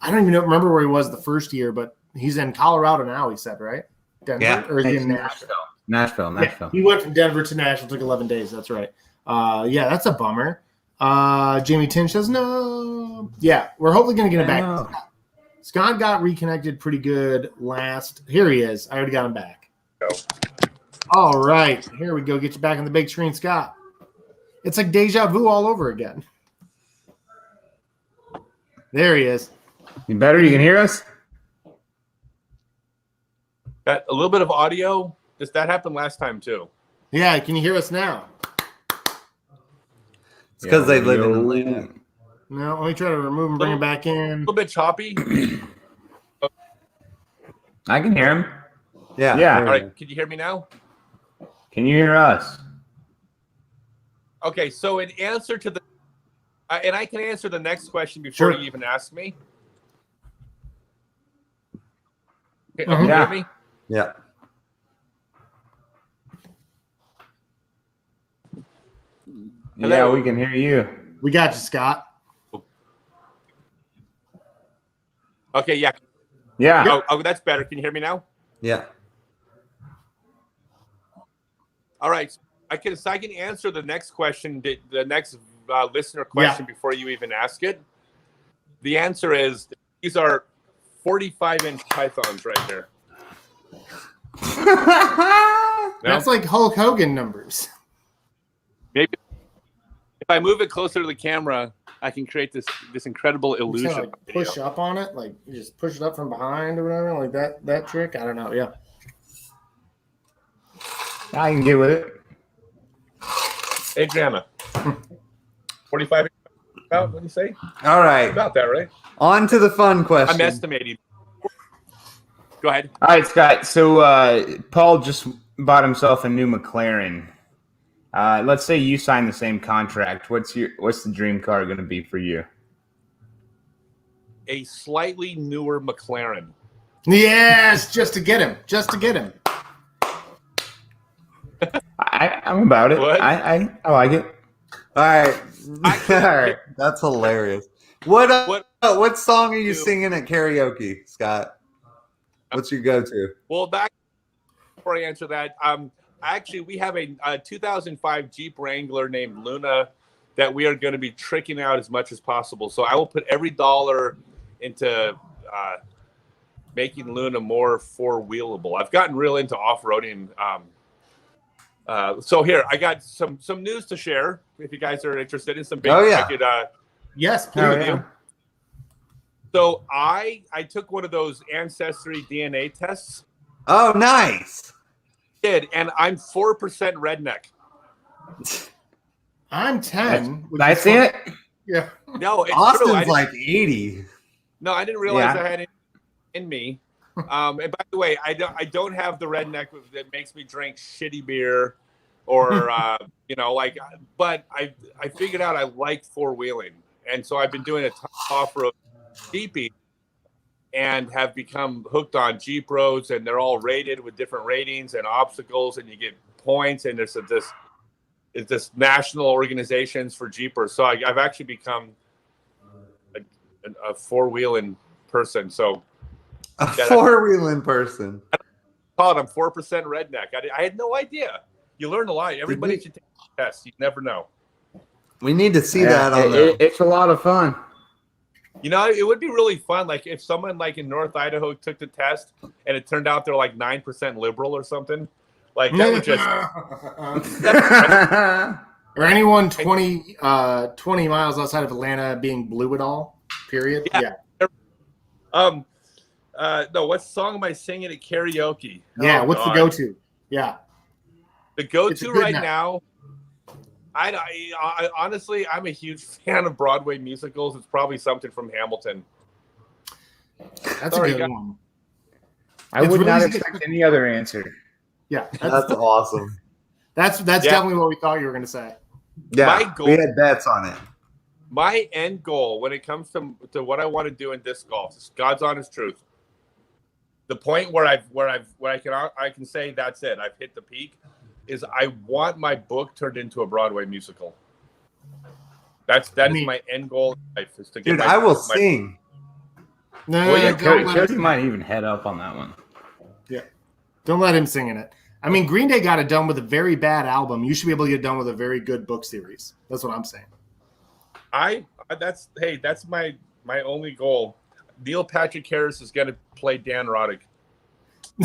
I don't even remember where he was the first year, but he's in Colorado now. He said, right? Denver, yeah. Or is he in Nashville? Nashville. Yeah, he went from Denver to Nashville. Took 11 days. That's right. Yeah, that's a bummer. Jamie Tin says no. Yeah, we're hopefully going to get him back. Scott got reconnected pretty good last. Here he is. I already got him back. All right, here we go. Get you back on the big screen, Scott. It's like deja vu all over again. There he is. You better? You can hear us? Got a little bit of audio. That happened last time too. Yeah, can you hear us now? It's because they live in Atlanta. No, let me try to remove and bring him back in. A little bit choppy. I can hear him. Yeah. Yeah. All right, can you hear me now? Can you hear us? Okay, so in answer to the, and I can answer the next question before you even ask me. Okay, Mm-hmm. you hear me? Yeah. Hello? Yeah, we can hear you. We got you, Scott. Okay, yeah. Yeah. Oh, that's better. Can you hear me now? Yeah. All right. I can answer the next question, the next listener question before you even ask it. The answer is these are 45-inch pythons right here. That's like Hulk Hogan numbers. Maybe if I move it closer to the camera, I can create this incredible illusion. Like push up on it, like you just push it up from behind or whatever, like that trick. I don't know. Yeah, I can get with it. Hey, Grandma. 45. What do you say? All right. About that, right? On to the fun question. I'm estimating. Go ahead. All right, Scott. So Paul just bought himself a new McLaren. Let's say you sign the same contract. What's the dream car going to be for you? A slightly newer McLaren. Yes, just to get him. I'm about it. What? I like it. All right. All right. That's hilarious. What song are you singing at karaoke, Scott? What's your go-to? Well, before I answer that, actually, we have a 2005 Jeep Wrangler named Luna that we are going to be tricking out as much as possible. So I will put every dollar into making Luna more four-wheelable. I've gotten real into off-roading. So here, I got some news to share if you guys are interested in some big ticket. Yes, please. So I took one of those Ancestry DNA tests. Oh, nice. And I'm 4% redneck. I'm 10. That's it? Yeah. No, it's Austin's true. like 80. No, I didn't realize I had it in me. And by the way, I don't have the redneck that makes me drink shitty beer or but I figured out I like four-wheeling. And so I've been doing a ton of off-road Jeepy and have become hooked on Jeep roads, and they're all rated with different ratings and obstacles, and you get points, and there's this national organizations for Jeepers. So I've actually become a four-wheeling person. So A four-wheeling person. I'm 4% redneck. I had no idea. You learn a lot. Everybody should take the test. You never know. We need to see that on it's a lot of fun. You know, it would be really fun. Like if someone like in North Idaho took the test and it turned out they're like 9% liberal or something. Like that would just or anyone 20 miles outside of Atlanta being blue at all. Period. Yeah. No, what song am I singing at karaoke? Yeah, what's the go-to? Yeah. The go-to right now. I honestly, I'm a huge fan of Broadway musicals. It's probably something from Hamilton. That's a good one. I would not expect any other answer. Yeah, that's awesome. That's definitely what we thought you were going to say. Yeah, we had bets on it. My end goal when it comes to what I want to do in disc golf, is God's honest truth. The point where I can say that's it. I've hit the peak. Is I want my book turned into a Broadway musical. That is my end goal in life. Is to get I will sing. Cody might even head up on that one. Yeah, don't let him sing in it. I mean, Green Day got it done with a very bad album. You should be able to get it done with a very good book series. That's what I'm saying. That's my only goal. Neil Patrick Harris is going to play Dan Roddick.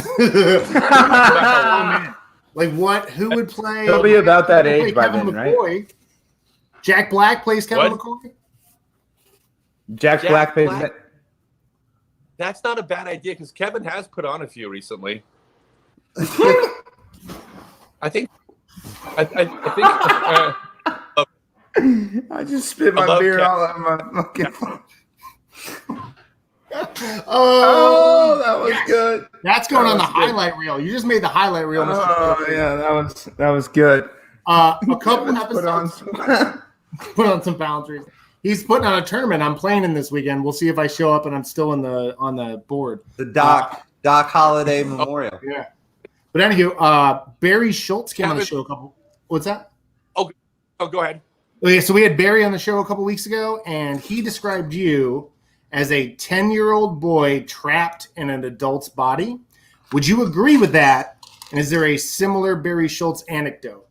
Oh, man. Like what? Who would play? He'll be about that age by then, McCoy. Right? Jack Black plays Kevin McCoy. Jack Black plays that. That's not a bad idea because Kevin has put on a few recently. I think. I just spit my beer all out of my fucking. Oh, that was good. That's going on the highlight reel. You just made the highlight reel. Oh, yeah, that was good. A couple episodes. Put on some boundaries. He's putting on a tournament. I'm playing in this weekend. We'll see if I show up and I'm still on the board. The Doc Holiday Memorial. Yeah. But anywho, Barry Schultz came on the show a couple. What's that? Oh, go ahead. Okay, so we had Barry on the show a couple weeks ago, and he described you as a 10-year-old boy trapped in an adult's body. Would you agree with that? And is there a similar Barry Schultz anecdote?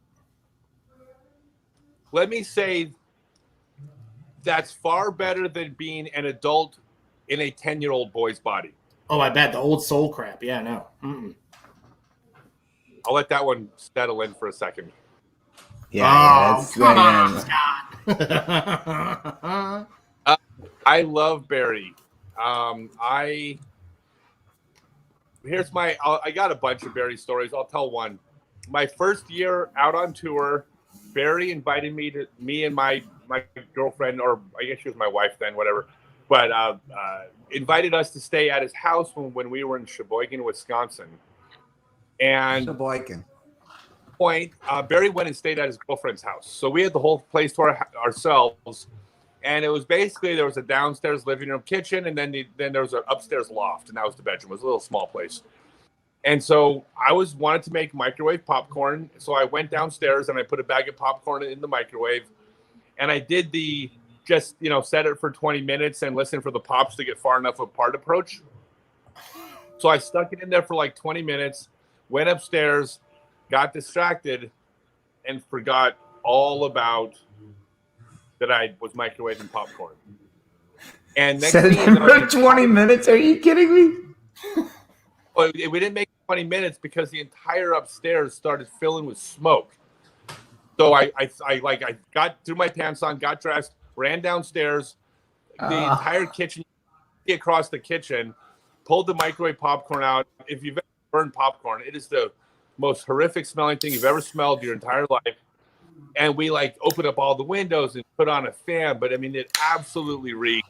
Let me say that's far better than being an adult in a 10-year-old boy's body. Oh, I bet. The old soul crap. Yeah, no. Mm-mm. I'll let that one settle in for a second. Yeah, come on, Scott. I love Barry. I got a bunch of Barry stories. I'll tell one. My first year out on tour, Barry invited me and my girlfriend, or I guess she was my wife then, whatever. But invited us to stay at his house when we were in Sheboygan, Wisconsin. And Sheboygan. Barry went and stayed at his girlfriend's house. So we had the whole place to ourselves. And it was basically, there was a downstairs living room, kitchen, and then there was an upstairs loft, and that was the bedroom. It was a little small place. And so I wanted to make microwave popcorn. So I went downstairs and I put a bag of popcorn in the microwave. And I did set it for 20 minutes and listen for the pops to get far enough apart approach. So I stuck it in there for like 20 minutes, went upstairs, got distracted, and forgot all about that I was microwaving popcorn. And next thing you know, 20 minutes? Are you kidding me? Well, we didn't make 20 minutes because the entire upstairs started filling with smoke. So I got threw my pants on, got dressed, ran downstairs, the entire kitchen, across the kitchen, pulled the microwave popcorn out. If you've ever burned popcorn, it is the most horrific smelling thing you've ever smelled your entire life. And we opened up all the windows and put on a fan, but I mean, it absolutely reeked.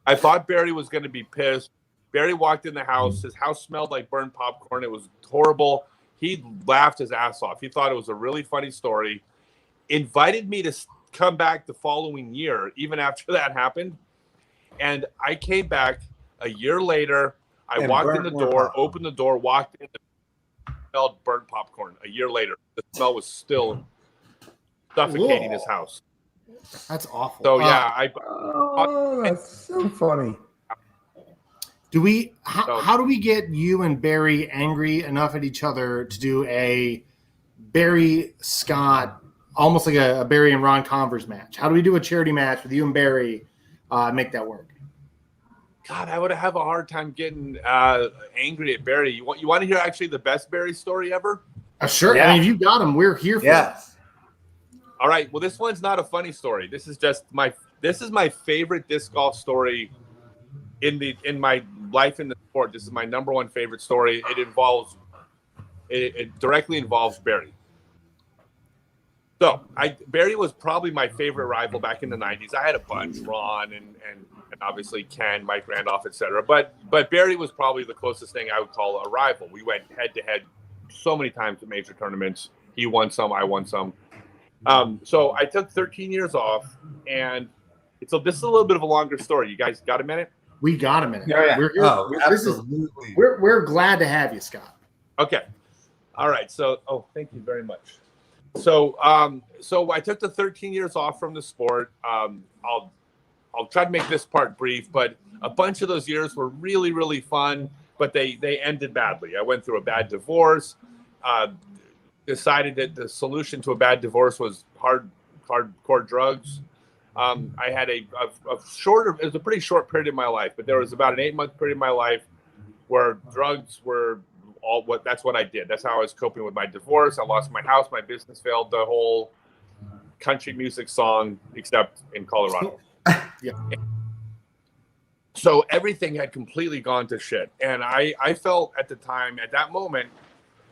I thought Barry was going to be pissed. Barry walked in the house. His house smelled like burned popcorn. It was horrible. He laughed his ass off. He thought it was a really funny story. Invited me to come back the following year, even after that happened. And I came back a year later. I walked in the door, opened the door, walked in, and smelled burnt popcorn. A year later, the smell was still suffocating his house. That's awful. So yeah, that's so funny. How do we get you and Barry angry enough at each other to do a Barry Scott, almost like a Barry and Ron Converse match? How do we do a charity match with you and Barry? Make that work? God, I would have a hard time getting angry at Barry. You want to hear actually the best Barry story ever? Sure. Yeah. I mean, if you got him, we're here for it. All right. Well, this one's not a funny story. This is just my favorite disc golf story in my life in the sport. This is my number one favorite story. It directly involves Barry. So Barry was probably my favorite rival back in the 90s. I had a bunch, Ron and obviously Ken, Mike Randolph, etc. But Barry was probably the closest thing I would call a rival. We went head to head so many times at major tournaments. He won some, I won some. So I took 13 years off, and so this is a little bit of a longer story. You guys got a minute? We got a minute. Yeah. Absolutely. We're glad to have you, Scott. Okay. All right. So, thank you very much. So I took the 13 years off from the sport. I'll try to make this part brief, but a bunch of those years were really, really fun, but they ended badly. I went through a bad divorce, decided that the solution to a bad divorce was hardcore drugs. I had it was a pretty short period in my life, but there was about an 8-month period in my life where drugs were that's what I did. That's how I was coping with my divorce. I lost my house, my business failed, the whole country music song, except in Colorado. Yeah. So everything had completely gone to shit. And I felt at that moment,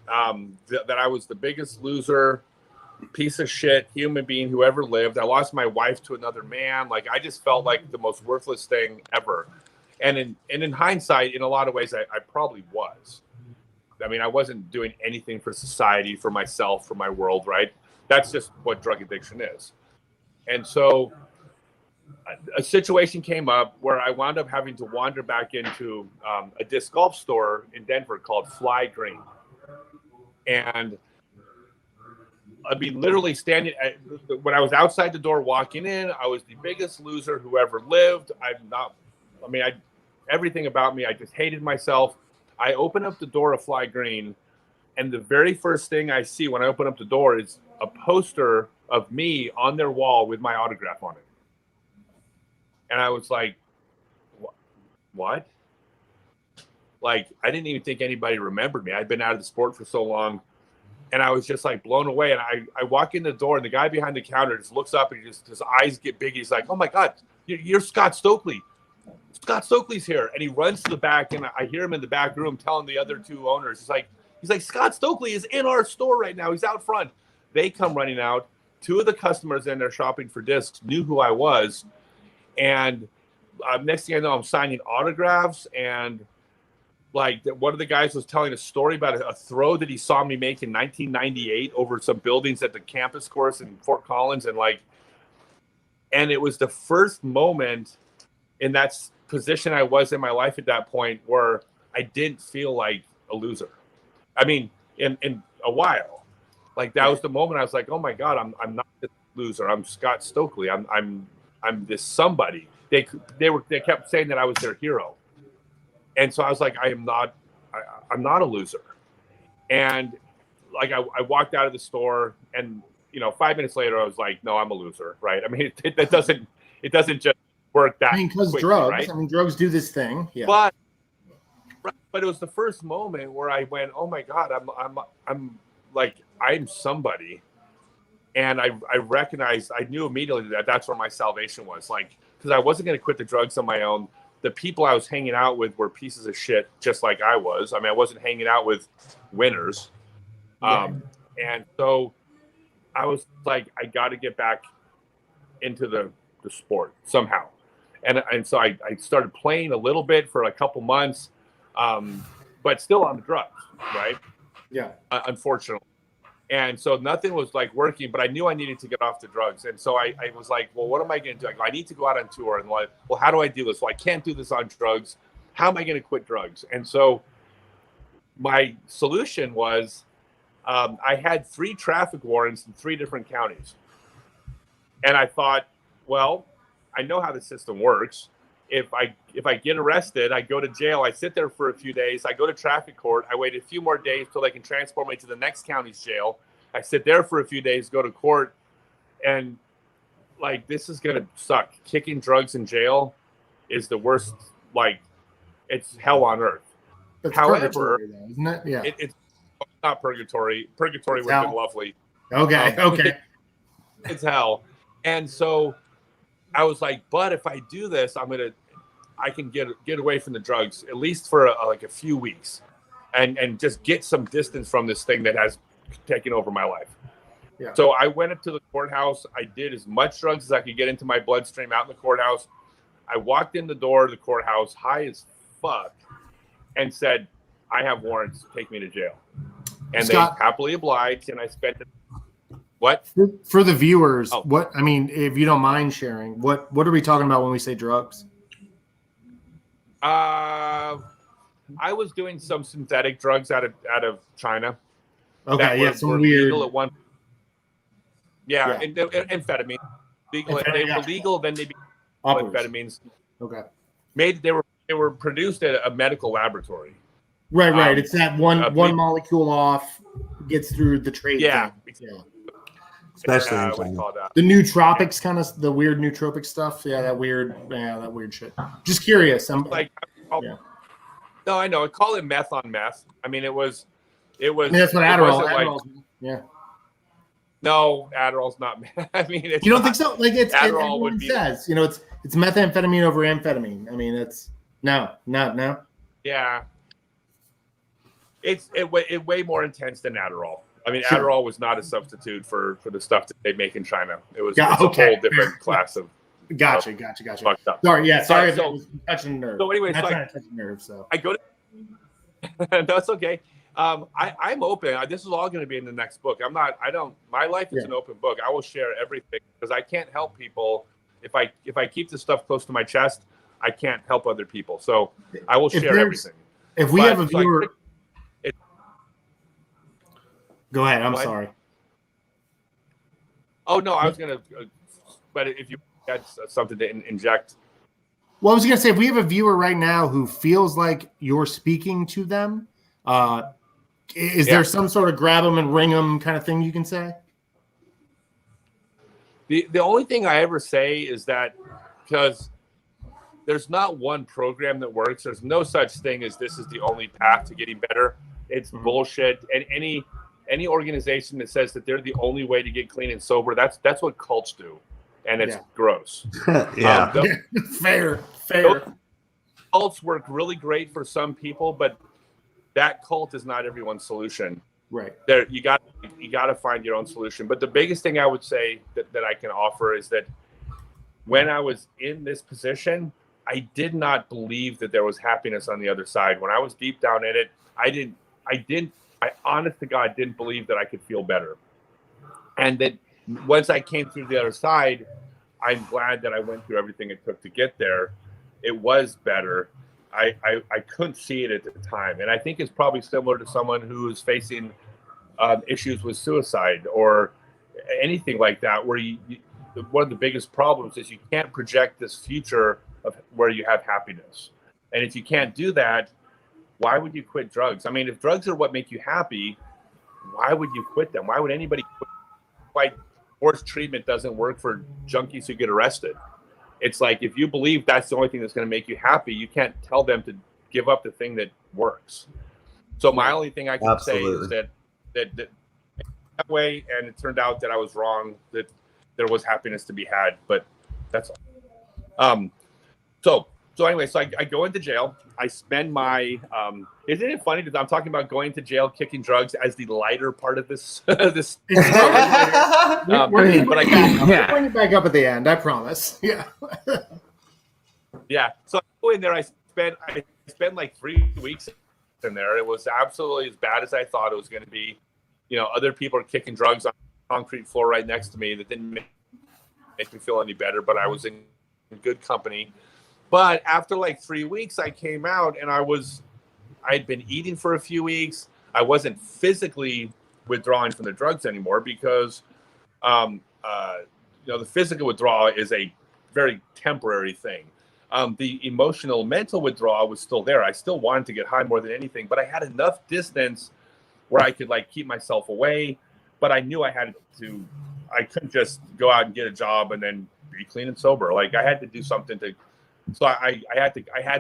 that I was the biggest loser, piece of shit human being who ever lived. I lost my wife to another man. Like, I just felt like the most worthless thing ever. And in hindsight, in a lot of ways, I probably was. I mean, I wasn't doing anything for society, for myself, for my world, right? That's just what drug addiction is. And so a situation came up where I wound up having to wander back into a disc golf store in Denver called Fly Green. And I mean, literally when I was outside the door walking in, I was the biggest loser who ever lived. Everything about me, I just hated myself. I open up the door of Fly Green, and the very first thing I see when I open up the door is a poster of me on their wall with my autograph on it. And I was like, what? Like, I didn't even think anybody remembered me. I'd been out of the sport for so long. And I was just like blown away. And I walk in the door, and the guy behind the counter just looks up, and his eyes get big. He's like, oh my God, you're Scott Stokely. Scott Stokely's here. And he runs to the back, and I hear him in the back room telling the other two owners, he's like, Scott Stokely is in our store right now. He's out front. They come running out. Two of the customers in there shopping for discs knew who I was. And next thing I know, I'm signing autographs. And like, one of the guys was telling a story about a throw that he saw me make in 1998 over some buildings at the campus course in Fort Collins. And it was the first moment in that position I was in my life at that point where I didn't feel like a loser. I mean, in a while, like, that was the moment I was like, oh my God, I'm not this loser. I'm Scott Stokely. I'm this somebody. They kept saying that I was their hero. And so I was like, I'm not a loser. And like, I walked out of the store, and 5 minutes later I was like, no, I'm a loser. Right. I mean, it doesn't just work that. Because quickly, drugs, right? I mean, drugs do this thing. Yeah. But it was the first moment where I went, oh my God, I'm somebody. And I recognized, I knew immediately that that's where my salvation was. Like, because I wasn't going to quit the drugs on my own. The people I was hanging out with were pieces of shit, just like I was. I mean, I wasn't hanging out with winners. And so I was like, I got to get back into the sport somehow. And so I started playing a little bit for a couple months, but still on the drugs, right? Yeah. Unfortunately. And so nothing was like working, but I knew I needed to get off the drugs. And so I was like, well, what am I going to do? I go, I need to go out on tour. And like, well, how do I do this? Well, I can't do this on drugs. How am I going to quit drugs? And so my solution was, I had 3 traffic warrants in 3 different counties. And I thought, well, I know how the system works. if I get arrested, I go to jail. I sit there for a few days. I go to traffic court. I wait a few more days till they can transport me to the next county's jail. I sit there for a few days, go to court, and like this is gonna suck. Kicking drugs in jail is the worst. Like it's hell on earth. It's However, though, isn't it? Yeah, it's not purgatory. Purgatory would have been lovely. Okay, okay. It's hell, and so I was like, but if I do this, I can get away from the drugs at least for like a few weeks, and just get some distance from this thing that has taken over my life. Yeah. So I went up to the courthouse. I did as much drugs as I could get into my bloodstream out in the courthouse. I walked in the door of the courthouse high as fuck and said, I have warrants, take me to jail. And Scott, they happily obliged, and I spent it. What? For the viewers, what I mean, if you don't mind sharing, what are we talking about when we say drugs? I was doing some synthetic drugs out of China. Okay, yeah, some weird. Legal at one. Yeah. And amphetamine. Legal, they were legal, then they became amphetamines. Okay. They were produced at a medical laboratory. Right. It's that one molecule off gets through the trade. Yeah. Especially the nootropics, kind of the weird nootropic stuff. Yeah, that weird shit. Just curious. I'm like, no, I know. I call it meth on meth. I mean, it was. I mean, that's what Adderall. Yeah. No, Adderall's not meth. I mean, you don't think so? Like Adderall would be. Says, it's methamphetamine over amphetamine. I mean, it's no. Yeah. It's way more intense than Adderall. I mean, sure. Adderall was not a substitute for the stuff that they make in China. It was a whole different class of. Gotcha. Sorry, so, touching nerve. So anyway, so I go to. No, it's okay. I'm open. This is all going to be in the next book. My life is an open book. I will share everything because I can't help people. If I keep this stuff close to my chest, I can't help other people. So I will share everything. If we have a viewer. Go ahead. I'm sorry. Oh, no, I was going to, but if you had something to inject. Well, I was going to say, if we have a viewer right now who feels like you're speaking to them, is there some sort of grab them and ring them kind of thing you can say? The only thing I ever say is that because there's not one program that works, there's no such thing as this is the only path to getting better. It's bullshit. And any organization that says that they're the only way to get clean and sober, that's what cults do, and it's gross. Fair. Cults work really great for some people, but that cult is not everyone's solution. Right. There, you got to find your own solution. But the biggest thing I would say that I can offer is that when I was in this position, I did not believe that there was happiness on the other side. When I was deep down in it, I honest to God didn't believe that I could feel better. And that once I came through the other side, I'm glad that I went through everything it took to get there. It was better. I couldn't see it at the time. And I think it's probably similar to someone who is facing issues with suicide or anything like that, where one of the biggest problems is you can't project this future of where you have happiness. And if you can't do that, why would you quit drugs? I mean, if drugs are what make you happy, why would you quit them? Why would anybody quit? Why forced treatment doesn't work for junkies who get arrested? It's like, if you believe that's the only thing that's going to make you happy, you can't tell them to give up the thing that works. So my only thing I can say is that way, and it turned out that I was wrong, that there was happiness to be had, but that's all. So anyway, so I go into jail. I spend my isn't it funny that I'm talking about going to jail, kicking drugs as the lighter part of this this story? We're bring it back up at the end, I promise. Yeah. Yeah. So I go in there, I spent like 3 weeks in there. It was absolutely as bad as I thought it was going to be. Other people are kicking drugs on the concrete floor right next to me. That didn't make me feel any better, but I was in good company. But after like 3 weeks, I came out and I'd been eating for a few weeks. I wasn't physically withdrawing from the drugs anymore because, the physical withdrawal is a very temporary thing. The emotional, mental withdrawal was still there. I still wanted to get high more than anything, but I had enough distance where I could like keep myself away. But I knew I couldn't just go out and get a job and then be clean and sober. Like I had to do something so I had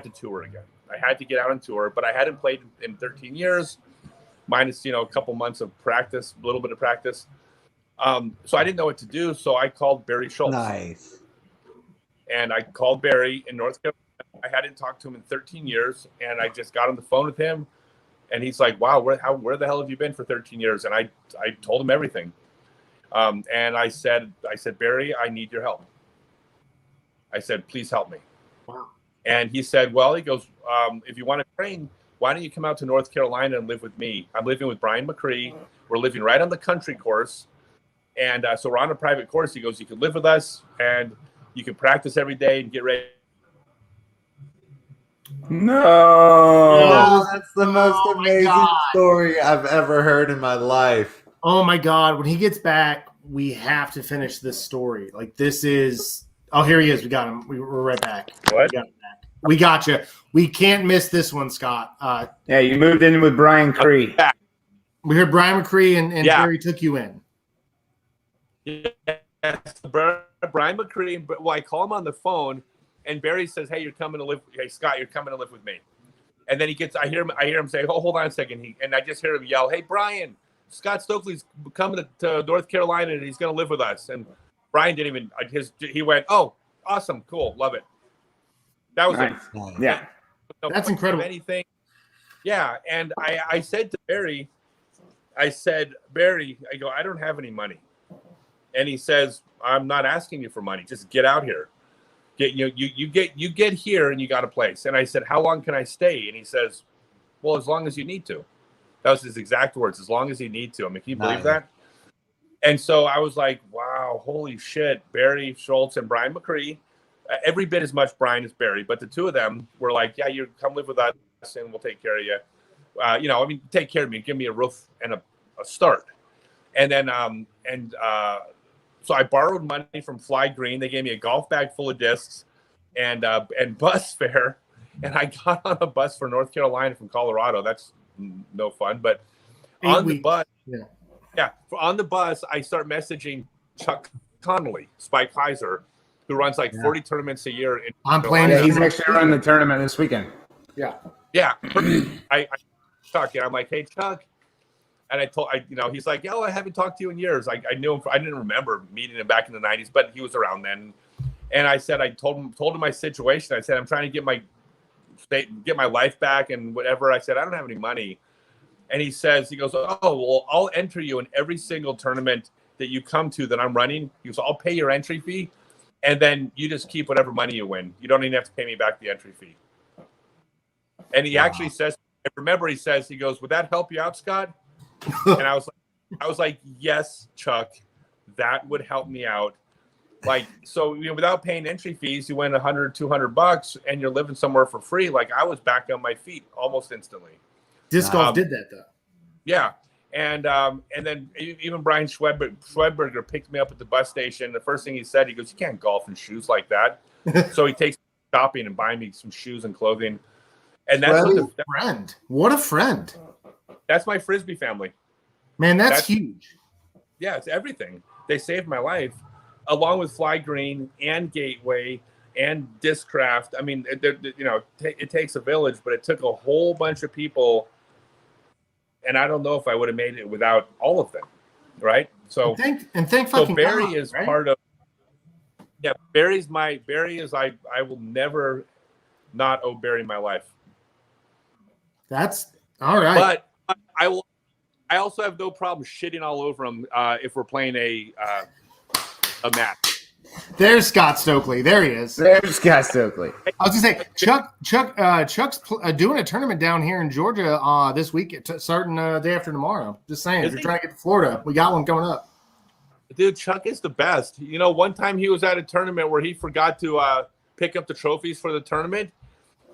to tour again. I had to get out and tour, but I hadn't played in 13 years, minus, a couple months of practice, a little bit of practice. So I didn't know what to do. So I called Barry Schultz. Nice. And I called Barry in North Carolina. I hadn't talked to him in 13 years. And I just got on the phone with him. And he's like, wow, where the hell have you been for 13 years? And I told him everything. And I said, Barry, I need your help. I said, please help me. Wow. And he said, well, he goes, if you want to train, why don't you come out to North Carolina and live with me? I'm living with Brian McCree. We're living right on the country course. And so we're on a private course. He goes, you can live with us and you can practice every day and get ready. No. Oh, that's the most amazing story I've ever heard in my life. Oh my God. When he gets back, we have to finish this story. Like this is, oh, here he is. We got him. We're right back. What? We got you. We can't miss this one, Scott. Yeah, you moved in with Brian Cree. We heard Brian McCree and Barry took you in. Yes, Brian McCree. Well, I call him on the phone, and Barry says, "Hey, Hey, Scott, you're coming to live with me." And then I hear him say, "Oh, hold on a second." And I just hear him yell, "Hey, Brian, Scott Stokely's coming to North Carolina, and he's going to live with us." And Brian didn't even. He went, "Oh, awesome, cool, love it." That was nice. it. Yeah, that's incredible. Anything. Yeah, and I said to Barry, Barry, I go, I don't have any money. And he says, I'm not asking you for money. Just get out here. You get here and you got a place. And I said, how long can I stay? And he says, well, as long as you need to. That was his exact words, as long as you need to. I mean, can you believe that? And so I was like, wow, holy shit. Barry Schultz and Brian McCree, every bit as much Brian as Barry, but the two of them were like, yeah, you come live with us and we'll take care of you. Take care of me, give me a roof and a start. And then, so I borrowed money from Fly Green. They gave me a golf bag full of discs and bus fare. And I got on a bus for North Carolina from Colorado. That's no fun, but on the bus, on the bus, I start messaging Chuck Connolly, Spike Heiser, who runs like 40 tournaments a year. I'm playing. Yeah, he's actually running the tournament this weekend. Yeah. Yeah. I Chuck, and I'm like, hey, Chuck. And he's like, I haven't talked to you in years. I knew him. I didn't remember meeting him back in the 90s, but he was around then. And I said, I told him my situation. I said, I'm trying to get my life back and whatever. I said, I don't have any money. And he goes, oh, well, I'll enter you in every single tournament that you come to that I'm running. He goes, I'll pay your entry fee. And then you just keep whatever money you win. You don't even have to pay me back the entry fee. And he actually says, I remember he goes, would that help you out, Scott? And I was like, yes, Chuck, that would help me out. Like, so, without paying entry fees, you win $100, $200 and you're living somewhere for free. Like, I was back on my feet almost instantly. Disc golf did that though. Yeah. And then even Brian Schwebberger picked me up at the bus station. The first thing he said, he goes, you can't golf in shoes like that. So he takes me shopping and buying me some shoes and clothing. And that's what a friend. That's my frisbee family. Man, that's huge. Yeah, it's everything. They saved my life, along with Fly Green and Gateway and Discraft. I mean, it takes a village, but it took a whole bunch of people. And I don't know if I would have made it without all of them, right? So and thank fucking Barry God, is right? part of. Yeah, Barry is I will never not owe Barry my life. That's all right. But I also have no problem shitting all over him if we're playing a match. There's Scott Stokely. There he is. There's Scott Stokely. I was gonna say, Chuck's doing a tournament down here in Georgia this week, starting day after tomorrow. Just saying, if you're trying to get to Florida, we got one coming up. Dude, Chuck is the best. One time he was at a tournament where he forgot to pick up the trophies for the tournament.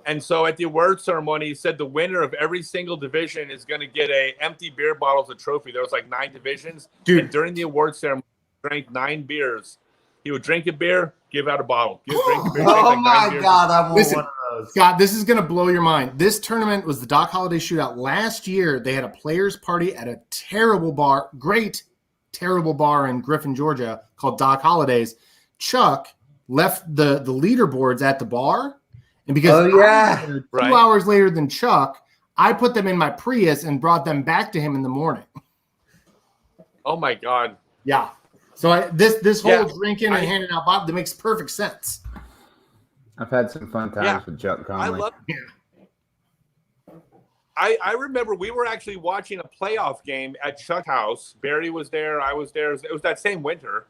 And so at the award ceremony, he said the winner of every single division is going to get a empty beer bottle as a trophy. There was like 9 divisions. Dude. And during the award ceremony, he drank 9 beers. He would drink a beer, give out a bottle. Oh my God, I want one of those. Scott, this is going to blow your mind. This tournament was the Doc Holliday Shootout. Last year, they had a players' party at a terrible bar, terrible bar in Griffin, Georgia, called Doc Holliday's. Chuck left the leaderboards at the bar, and because 2 hours later than Chuck, I put them in my Prius and brought them back to him in the morning. Oh my God! Yeah. So this whole drinking and handing out bottles, that makes perfect sense. I've had some fun times with Chuck Conley. I remember we were actually watching a playoff game at Chuck's house. Barry was there. I was there. It was that same winter.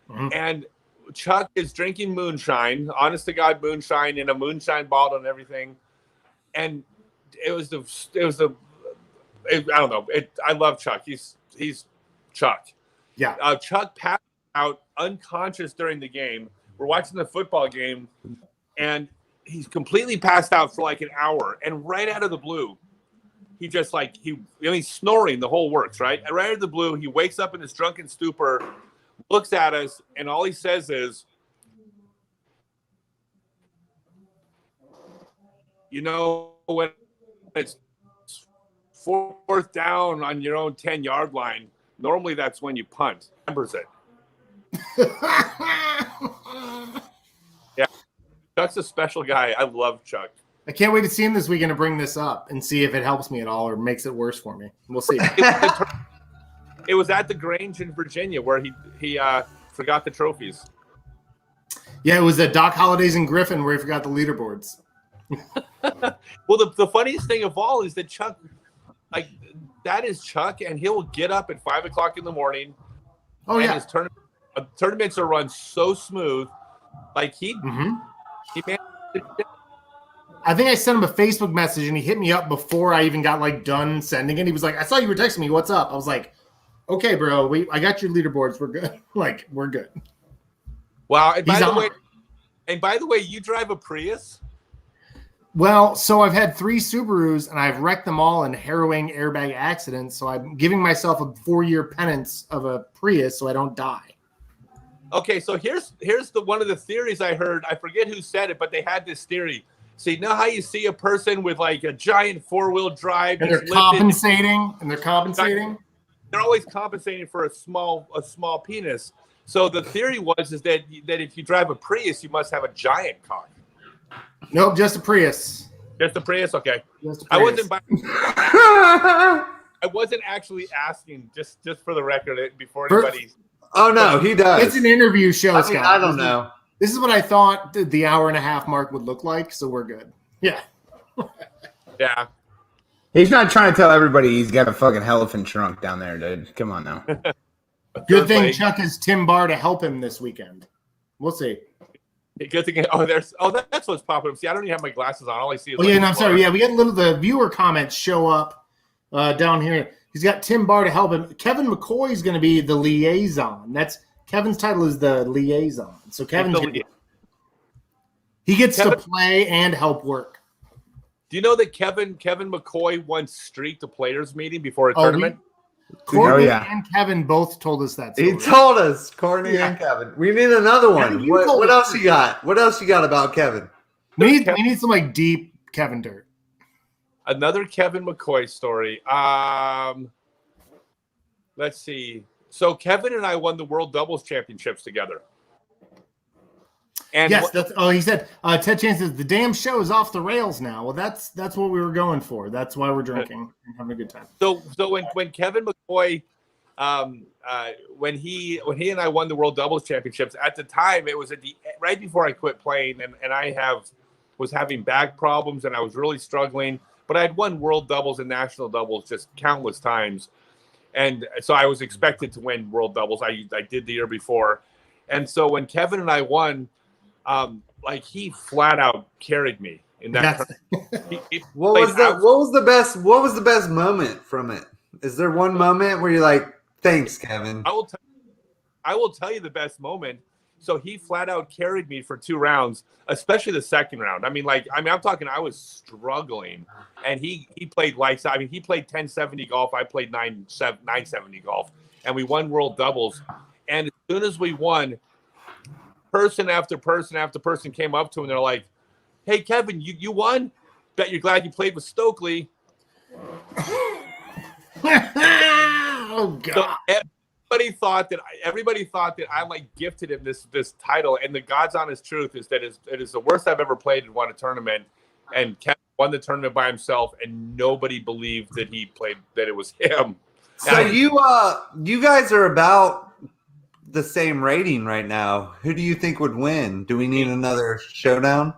Mm-hmm. And Chuck is drinking moonshine, honest to God moonshine, in a moonshine bottle and everything. And I don't know. I love Chuck. He's Chuck. Yeah. Chuck passed out unconscious during the game. We're watching the football game, and he's completely passed out for like an hour. And right out of the blue, he just he's snoring the whole works, right? And right out of the blue, he wakes up in his drunken stupor, looks at us, and all he says is, when it's 4th down on your own 10-yard line, normally that's when you punt. Remembers it. Yeah. Chuck's a special guy. I love Chuck. I can't wait to see him this weekend to bring this up and see if it helps me at all or makes it worse for me. We'll see. It was at the Grange in Virginia where he forgot the trophies. Yeah, it was at Doc Holliday's in Griffin where he forgot the leaderboards. Well, the funniest thing of all is that Chuck, that is Chuck, and he'll get up at 5 o'clock in the morning. Oh, yeah. His tournaments are run so smooth. He managed to. I think I sent him a Facebook message, and he hit me up before I even got done sending it. He was like, "I saw you were texting me. What's up?" I was like, "Okay, bro. I got your leaderboards. We're good. We're good." Wow. And by the way, you drive a Prius? Well, so I've had 3 Subarus, and I've wrecked them all in harrowing airbag accidents. So I'm giving myself a 4-year penance of a Prius so I don't die. Okay, so here's one of the theories I heard. I forget who said it, but they had this theory. So you know how you see a person with a giant 4-wheel drive, and they're compensating. They're always compensating for a small penis. So the theory was that if you drive a Prius, you must have a giant cock. Nope, just a Prius. Just a Prius, okay. Just a Prius. I wasn't actually asking, just for the record, before anybody. Oh no, he does. It's an interview show, Scott. I don't know. This is what I thought the hour and a half mark would look like, so we're good. Yeah. Yeah. He's not trying to tell everybody he's got a fucking elephant trunk down there, dude. Come on now. Good thing Chuck has Tim Barr to help him this weekend. We'll see. Good thing. That's what's popping up. See, I don't even have my glasses on. All I see is. I'm sorry. Yeah, we got the viewer comments show up down here. He's got Tim Barr to help him. Kevin McCoy is going to be the liaison. That's Kevin's title is the liaison. So he gets to play and help work. Do you know that Kevin McCoy once streaked a players meeting before a tournament? Courtney and Kevin both told us that story. He told us, Courtney and Kevin. We need another one. What else you got? What else you got about Kevin? We need some deep Kevin dirt. Another Kevin McCoy story. Let's see. So Kevin and I won the World Doubles Championships together. And yes, he said Ted Chance says the damn show is off the rails now. Well, that's what we were going for. That's why we're drinking and having a good time. So when Kevin McCoy, when he and I won the World Doubles Championships, at the time it was right before I quit playing, and I was having back problems and I was really struggling. But I had won World Doubles and National Doubles just countless times, and so I was expected to win World Doubles. I did the year before, and so when Kevin and I won. He flat out carried me in that. What was the best moment from it? Is there one moment where you're like, "Thanks, Kevin"? I will tell you the best moment. So he flat out carried me for 2 rounds, especially the second round. I'm talking. I was struggling, and he played lights out. He played 1070 golf. I played 970 golf, and we won World Doubles. And as soon as we won. person after person after person came up to him and they're like, "Hey, Kevin, you won? Bet you're glad you played with Stokely." Oh God! So everybody thought that I like gifted him this title, and the God's honest truth is that it is the worst I've ever played and won a tournament, and Kevin won the tournament by himself, and nobody believed that he played, that it was him. So you guys are about the same rating right now. Who do you think would win? Do we need another showdown?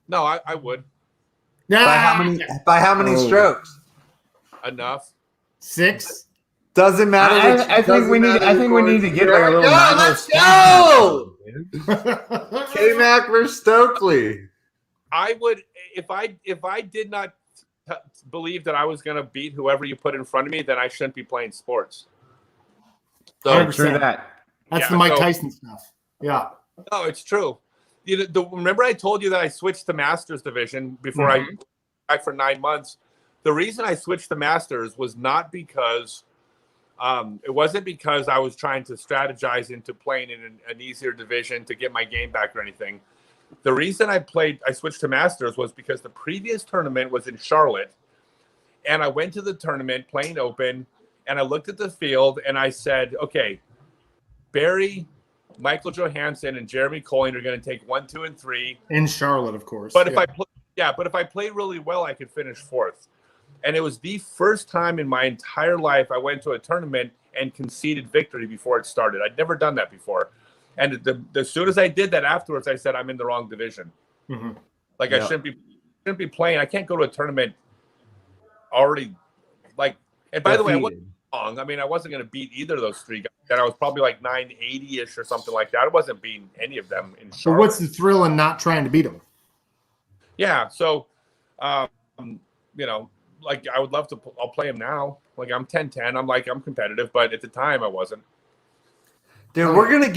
No, I would. By how many strokes? Enough. 6. Doesn't matter. I think we need to get like a little. Let's go. K-Mac versus Stokely. I would, if I did not believe that I was going to beat whoever you put in front of me, then I shouldn't be playing sports. So true that. That's the Mike Tyson stuff. Yeah. No, it's true. Remember I told you that I switched to Masters division before I back for 9 months. The reason I switched to Masters was not because it wasn't because I was trying to strategize into playing in an easier division to get my game back or anything. The reason I switched to Masters was because the previous tournament was in Charlotte, and I went to the tournament playing open, and I looked at the field and I said, okay, Barry, Michael Johansson, and Jeremy Colling are going to take 1, 2, and 3 in Charlotte, of course. But if I play really well, I could finish 4th. And it was the first time in my entire life I went to a tournament and conceded victory before it started. I'd never done that before. And as soon as I did that afterwards, I said, I'm in the wrong division. Mm-hmm. Like I shouldn't be playing. I can't go to a tournament already. Like, and by the way, I wasn't wrong. I mean, I wasn't going to beat either of those 3 guys. And I was probably like 980-ish or something like that. I wasn't beating any of them in Charlotte. So what's the thrill in not trying to beat them? Yeah. So, like I would love to. I'll play him now. Like I'm 10-10. I'm competitive, but at the time I wasn't. Dude, we're gonna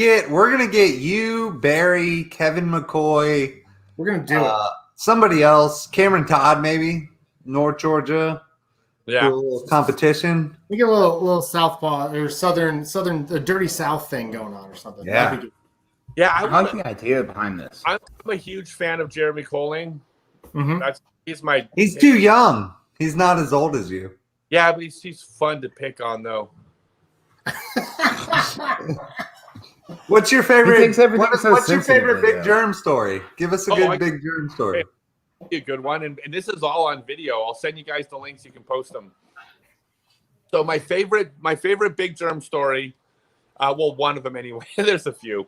get you, Barry, Kevin McCoy. We're gonna do it. Somebody else, Cameron Todd, maybe North Georgia. Yeah, a little competition. We get a little southpaw or southern, the dirty South thing going on or something. Yeah, I like the idea behind this. I'm a huge fan of Jeremy Colling. Mm-hmm. He's too young. He's not as old as you. Yeah, but he's fun to pick on though. What's your favorite? What's your favorite big germ story? Give us a good big germ story. A good one, and this is all on video. I'll send you guys the links. You can post them. So my favorite big germ story, one of them anyway. There's a few,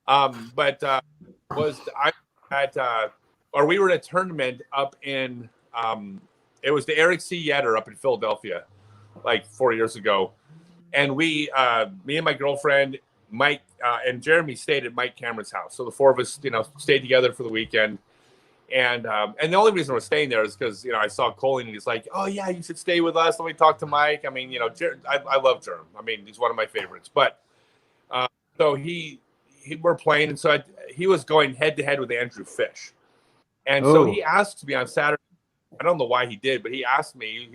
was I at we were at a tournament up in it was the Eric C. Yetter up in Philadelphia, like 4 years ago, and me and my girlfriend Mike and Jeremy stayed at Mike Cameron's house. So the 4 of us, stayed together for the weekend. And the only reason we're staying there is because, I saw Colleen and he's like, oh, yeah, you should stay with us. Let me talk to Mike. I mean, I love Jerm. I mean, he's one of my favorites. But so we're playing. And so he was going head to head with Andrew Fish. And so he asked me on Saturday. I don't know why he did, but he asked me.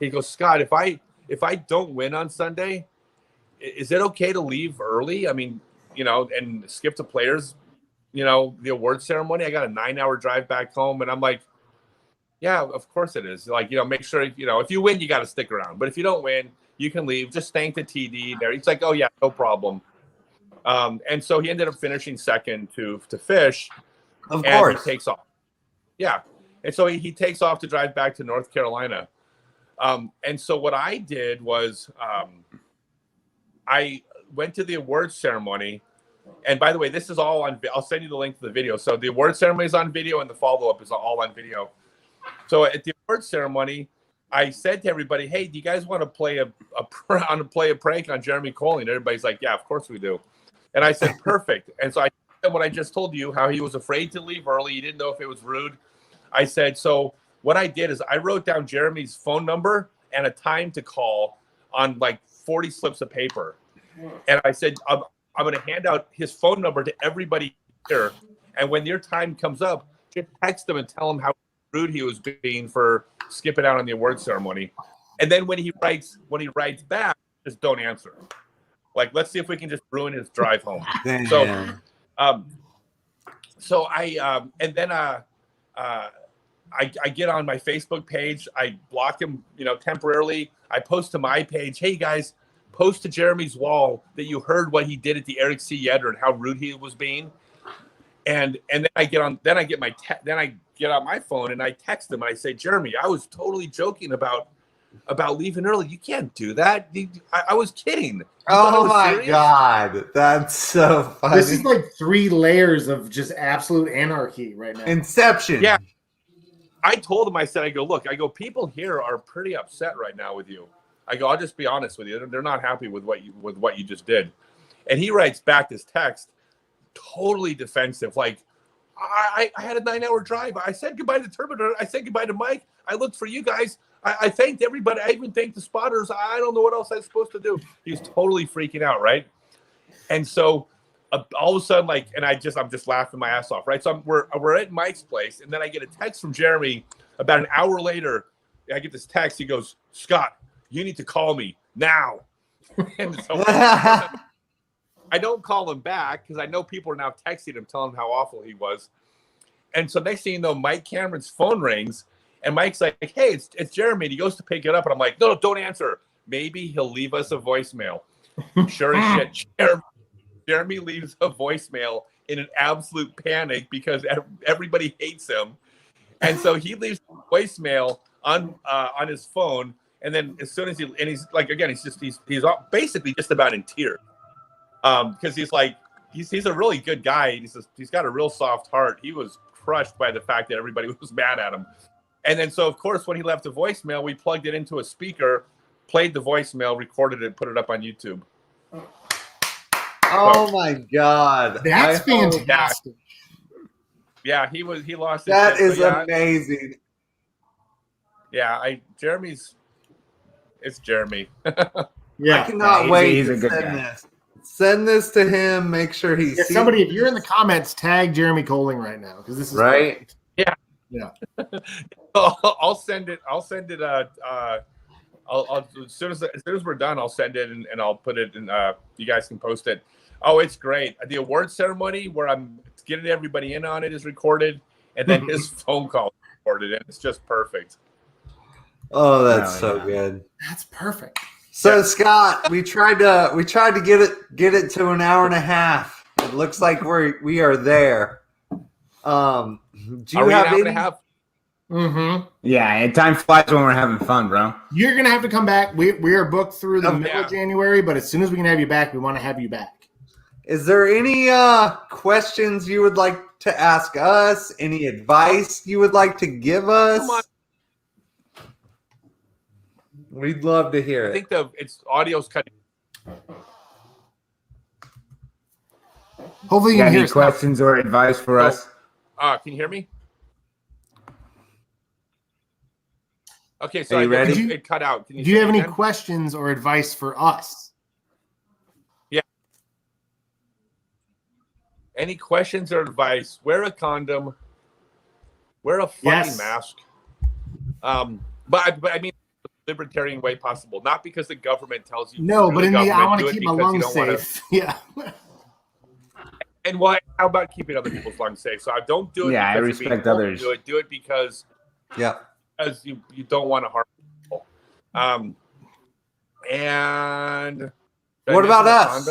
He goes, Scott, if I don't win on Sunday, is it okay to leave early? I mean, and skip the players. The award ceremony, I got a 9-hour drive back home. And I'm like, yeah, of course it is. Like, make sure, if you win, you got to stick around. But if you don't win, you can leave. Just thank the TD there. He's like, oh, yeah, no problem. And so he ended up finishing second to Fish. Of course. He takes off. Yeah. And so he takes off to drive back to North Carolina. And so what I did was I went to the awards ceremony. And by the way, this is all on. I'll send you the link to the video. So the award ceremony is on video, and the follow-up is all on video. So at the award ceremony, I said to everybody, "Hey, do you guys want to play a prank on Jeremy Colling?" Everybody's like, "Yeah, of course we do." And I said, "Perfect." And so I said what I just told you, how he was afraid to leave early. He didn't know if it was rude. I said, so what I did is I wrote down Jeremy's phone number and a time to call on like 40 slips of paper, and I said, I'm going to hand out his phone number to everybody here. And when your time comes up, just text him and tell him how rude he was being for skipping out on the award ceremony. And then when he writes back, just don't answer. Like, let's see if we can just ruin his drive home. Damn. So So I get on my Facebook page. I block him, temporarily. I post to my page. Hey guys, post to Jeremy's wall that you heard what he did at the Eric C. Yedder and how rude he was being. And then I get on. Then I get on my phone and I text him. And I say, Jeremy, I was totally joking about leaving early. You can't do that. I was kidding. Oh my God, that's so funny. This is like 3 layers of just absolute anarchy right now. Inception. Yeah. I told him, I said, look, people here are pretty upset right now with you. I'll just be honest with you. They're not happy with what you just did. And he writes back this text, totally defensive. Like, I had a 9-hour drive. I said goodbye to the Terminator. I said goodbye to Mike. I looked for you guys. I thanked everybody. I even thanked the spotters. I don't know what else I was supposed to do. He was totally freaking out, right? And so all of a sudden, I'm just laughing my ass off, right? So we're at Mike's place, and then I get a text from Jeremy about an hour later. I get this text. He goes, Scott, you need to call me now. And so I don't call him back because I know people are now texting him, telling him how awful he was. And so next thing you know, Mike Cameron's phone rings. And Mike's like, hey, it's Jeremy. And he goes to pick it up. And I'm like, no, don't answer. Maybe he'll leave us a voicemail. Sure as shit. Jeremy leaves a voicemail in an absolute panic because everybody hates him. And so he leaves a voicemail on his phone. And then as soon as he's like, again, he's basically just about in tears. Because he's like, he's a really good guy. He's got a real soft heart. He was crushed by the fact that everybody was mad at him. And then, so of course, when he left a voicemail, we plugged it into a speaker, played the voicemail, recorded it, put it up on YouTube. Oh my God, that's fantastic! Yeah, he lost. His that shit, is amazing. Yeah, it's Jeremy. Yeah, I cannot wait to send this. Send this to him. Make sure he's somebody. If you're in the comments, tag Jeremy Coling right now because this is right. Perfect. Yeah. I'll send it. I'll as soon as we're done, I'll send it and I'll put it in. You guys can post it. Oh, it's great. The award ceremony where I'm getting everybody in on it is recorded, and then his phone call is recorded, and it's just perfect. Oh, that's so good. That's perfect. So Scott, we tried to get it to an hour and a half. It looks like we are there. Do you have an hour and a half? Mm-hmm. Yeah, and time flies when we're having fun, bro. You're gonna have to come back. We are booked through the middle of January, but as soon as we can have you back, we want to have you back. Is there any questions you would like to ask us? Any advice you would like to give us? Come on. We'd love to hear it. I think it's audio's cutting. Hopefully, you got any questions or advice for us? Can you hear me? Okay, so it cut out. Do you have any questions or advice for us? Yeah. Any questions or advice? Wear a condom. Wear a fucking mask. But I mean, the libertarian way possible. Not because the government tells you. No, but I want to keep my lungs safe. Yeah. And how about keeping other people's lungs safe? So I don't do it. Yeah, I respect others. Do it because. Yeah. Because you don't want to harm people. And what about us?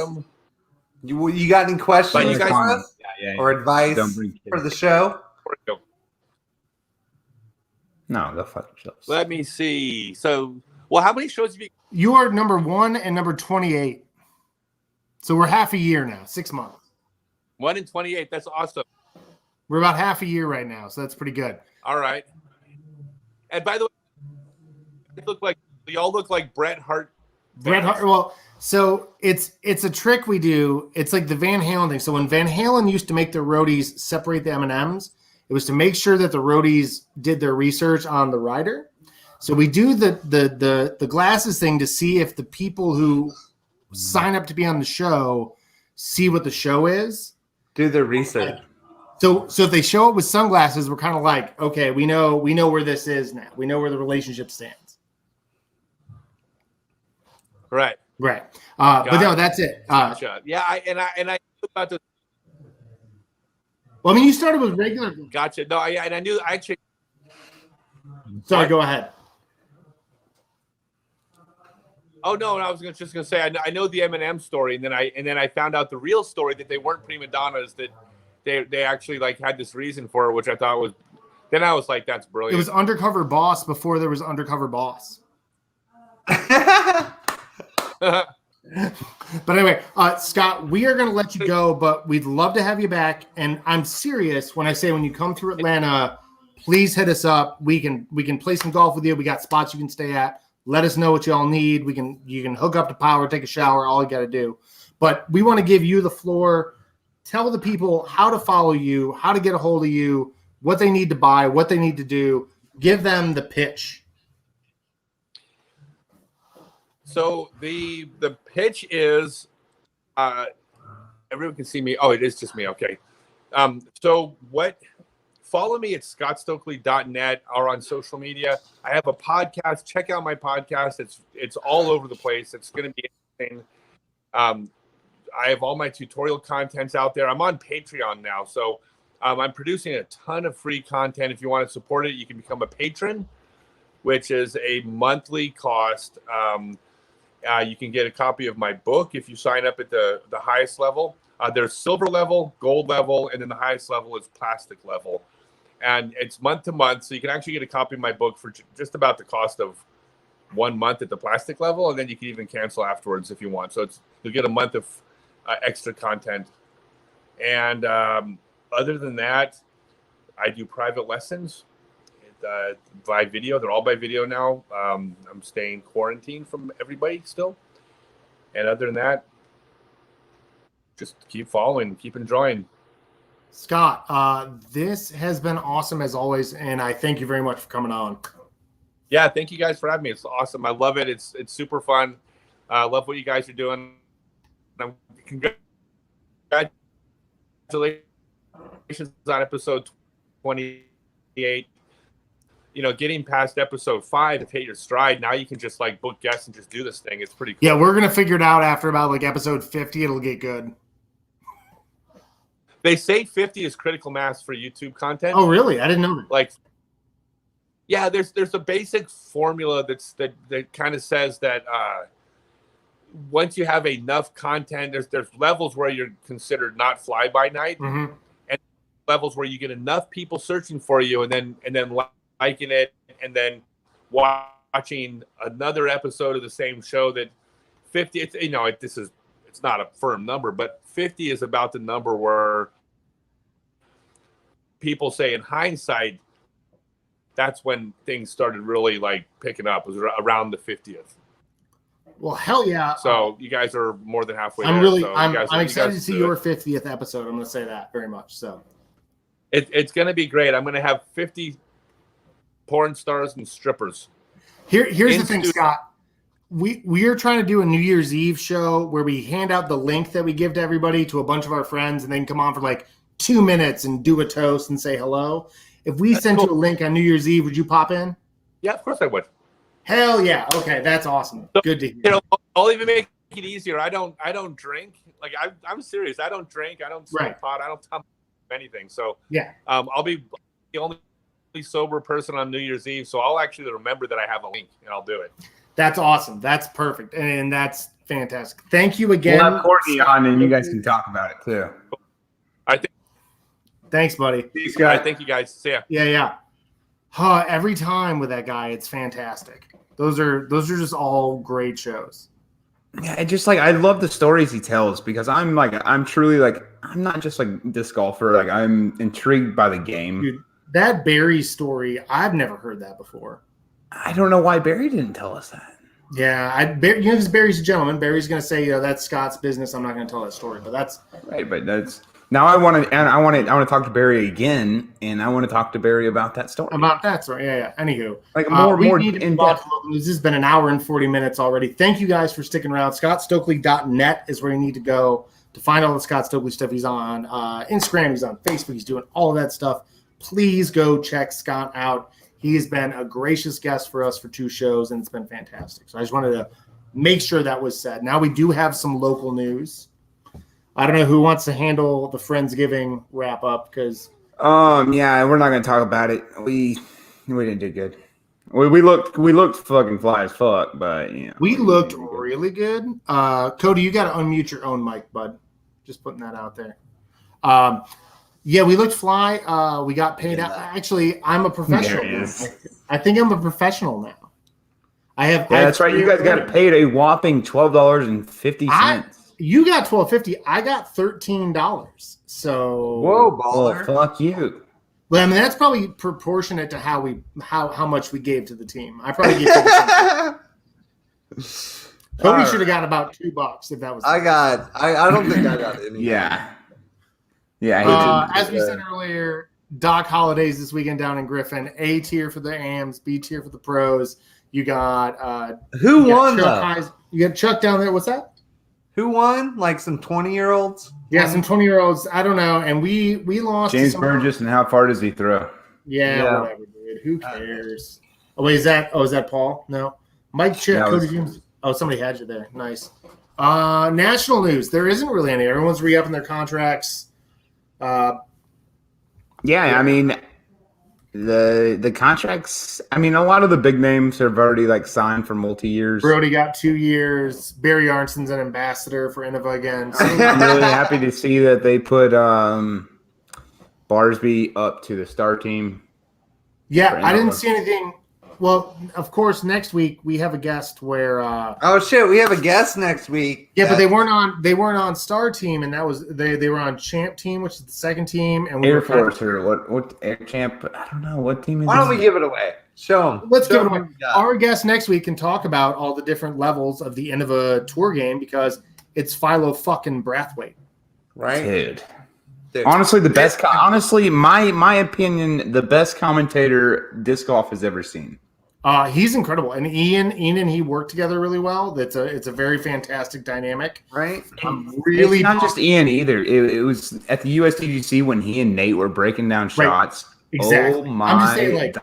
You got any questions you guys, or advice for the show? No, go fuck yourselves. Let me see. So, how many shows have you? You are number 1 and number 28. So we're half a year now, 6 months. 1 in 28. That's awesome. We're about half a year right now, so that's pretty good. All right. And by the way, you all look like Bret Hart. Bret Hart. Well, so it's a trick we do. It's like the Van Halen thing. So when Van Halen used to make their roadies separate the M&Ms, it was to make sure that the roadies did their research on the rider. So we do the glasses thing to see if the people who sign up to be on the show see what the show is. Do the research. So if they show up with sunglasses, we're kind of like, okay, we know where this is now. We know where the relationship stands. Right. But no, that's it. Gotcha. Yeah, I about to. Well, I mean, you started with regular. Gotcha. No, I knew actually. Sorry, go ahead. Oh no, I was just gonna say I know the M&M story, and then I found out the real story that they weren't prima donnas, that they actually like had this reason for it, which I thought was. Then I was like, that's brilliant. It was Undercover Boss before there was Undercover Boss. But anyway, Scott, we are going to let you go, but we'd love to have you back. And I'm serious when I say when you come through Atlanta, please hit us up. We can play some golf with you. We got spots you can stay at. Let us know what y'all need. You can hook up to power, take a shower, all you got to do. But we want to give you the floor. Tell the people how to follow you, how to get a hold of you, what they need to buy, what they need to do. Give them the pitch. So the pitch is, everyone can see me. Oh, it is just me. Okay. Follow me at scottstokely.net or on social media. I have a podcast. Check out my podcast. It's all over the place. It's going to be interesting. I have all my tutorial contents out there. I'm on Patreon now. So I'm producing a ton of free content. If you want to support it, you can become a patron, which is a monthly cost. You can get a copy of my book if you sign up at the highest level. There's silver level, gold level, and then the highest level is plastic level. And it's month to month, so you can actually get a copy of my book for just about the cost of 1 month at the plastic level, and then you can even cancel afterwards if you want. So you'll get a month of extra content. And other than that, I do private lessons by video. They're all by video now. I'm staying quarantined from everybody still. And other than that, just keep following, keep enjoying. Scott, this has been awesome as always, and I thank you very much for coming on. Yeah, thank you guys for having me. It's awesome. I love it. It's super fun. I love what you guys are doing. Congratulations on episode 28. You know, getting past episode 5 to hit your stride. Now you can just like book guests and just do this thing. It's pretty cool. Yeah, we're gonna figure it out after about like episode 50. It'll get good. They say 50 is critical mass for YouTube content. Oh, really? I didn't know that. Like, yeah, there's a basic formula that kind of says that once you have enough content, there's levels where you're considered not fly by night, mm-hmm. and levels where you get enough people searching for you, and then liking it, and then watching another episode of the same show. That 50, it's not a firm number, but 50 is about the number where people say in hindsight, that's when things started really like picking up. It was around the 50th. Well, hell yeah. So you guys are more than halfway I'm there. really, so I'm excited to see your 50th episode. I'm going to say that very much. So it's going to be great. I'm going to have 50 porn stars and strippers. Here's the thing, Scott. We are trying to do a New Year's Eve show where we hand out the link that we give to everybody to a bunch of our friends and then come on for like 2 minutes and do a toast and say hello. If we sent you a link on New Year's Eve, would you pop in? Yeah, of course I would. Hell yeah. Okay, that's awesome. Good to hear. You know, I'll even make it easier. I don't drink. Like I'm serious. I don't drink. I don't smoke pot. I don't talk anything. So yeah. I'll be the only sober person on New Year's Eve. So I'll actually remember that I have a link and I'll do it. That's awesome. That's perfect. And that's fantastic. Thank you again. We'll have Courtney on and you guys can talk about it too. Thanks, buddy. Peace, guys. Thank you, guys. See ya. Yeah. Every time with that guy, it's fantastic. Those are just all great shows. Yeah, and just like I love the stories he tells because I'm truly like I'm not just like disc golfer. Like I'm intrigued by the game. Dude, that Barry story, I've never heard that before. I don't know why Barry didn't tell us that. Yeah, because Barry's a gentleman. Barry's going to say, that's Scott's business. I'm not going to tell that story, but that's right. But that's now I want to talk to Barry again, and I want to talk to Barry about that story. About that story, yeah. Anywho, like more in depth. This has been an hour and 40 minutes already. Thank you guys for sticking around. ScottStokely.net is where you need to go to find all the Scott Stokely stuff. He's on Instagram. He's on Facebook. He's doing all of that stuff. Please go check Scott out. He has been a gracious guest for us for 2 shows, and it's been fantastic. So I just wanted to make sure that was said. Now we do have some local news. I don't know who wants to handle the Friendsgiving wrap up because. Yeah, we're not gonna talk about it. We didn't do good. We looked fucking fly as fuck, but yeah, we looked really good. Cody, you got to unmute your own mic, bud. Just putting that out there. Yeah, we looked fly. We got paid out. Actually, I'm a professional. I think I'm a professional now. That's right. You guys got paid a whopping $12.50. You got $12.50. I got $13. So whoa, baller! Well, fuck you. Well, I mean that's probably proportionate to how much we gave to the team. I probably gave to Cody should have got about $2 if that was. I don't think I got any. Yeah. As we said earlier, Doc Holidays this weekend down in Griffin. A tier for the AMs, B tier for the pros. You got who won though? You got Chuck down there. What's that? Who won? Like some 20-year-olds? Yeah, some 20-year-olds. I don't know. And we lost. James Burgess, and how far does he throw? Yeah, whatever, dude. Who cares? Oh, wait, is that Paul? No. Mike Chip, Cody James. Oh, somebody had you there. Nice. National news. There isn't really any. Everyone's re-upping their contracts. I mean, the contracts. I mean, a lot of the big names have already signed for multi-years. Brody got 2 years. Barry Arnson's an ambassador for Innova again. So. I'm really happy to see that they put Barsby up to the star team. Yeah, I didn't see anything. Well, of course, next week we have a guest where. Oh shit, we have a guest next week. Yeah, but they weren't on Star Team, and that was they were on Champ Team, which is the second team, and Air Force or what Air Champ? I don't know what team is. Why don't we give it away? Show them. Let's give it away. Our guest next week can talk about all the different levels of the Innova tour game because it's Philo fucking Brathwaite, right, dude. Honestly, the best. Honestly, my opinion, the best commentator disc golf has ever seen. He's incredible, and Ian and he work together really well. It's a very fantastic dynamic, right? It's not just Ian either. It was at the USDGC when he and Nate were breaking down shots. Right. Exactly. Oh my! I'm just saying,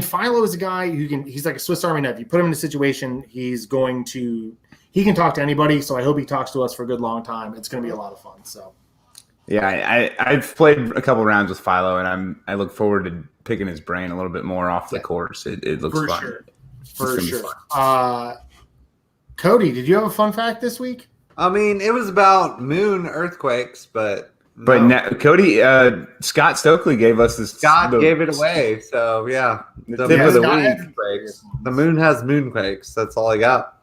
Philo is a guy he's like a Swiss Army knife. You put him in a situation, he can talk to anybody. So I hope he talks to us for a good long time. It's going to be a lot of fun. So. Yeah, I've played a couple rounds with Philo, and I look forward to picking his brain a little bit more off the course. It looks fun. For sure. Cody, did you have a fun fact this week? I mean, it was about moon earthquakes, but Cody, Scott Stokely gave us this. Scott gave it away, so yeah. The tip of the week. The moon has moonquakes. That's all I got.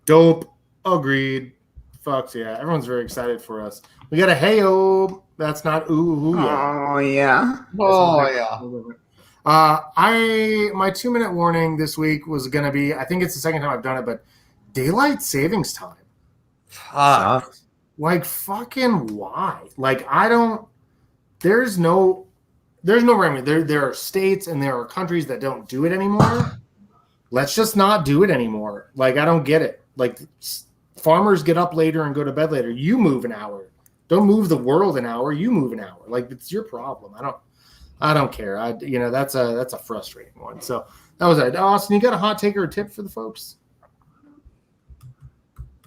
Dope. Agreed. Fucks yeah. Everyone's very excited for us. We got a hey-o. That's not ooh yet. Oh yeah. Oh yeah. My 2-minute warning this week was gonna be. I think it's the second time I've done it, but daylight savings time. Fucking why? I don't. There's no remedy. There are states and there are countries that don't do it anymore. Let's just not do it anymore. I don't get it. Farmers get up later and go to bed later. You move an hour. Don't move the world an hour. You move an hour. It's your problem. I don't care. That's a frustrating one. So that was it. Austin, you got a hot take or a tip for the folks?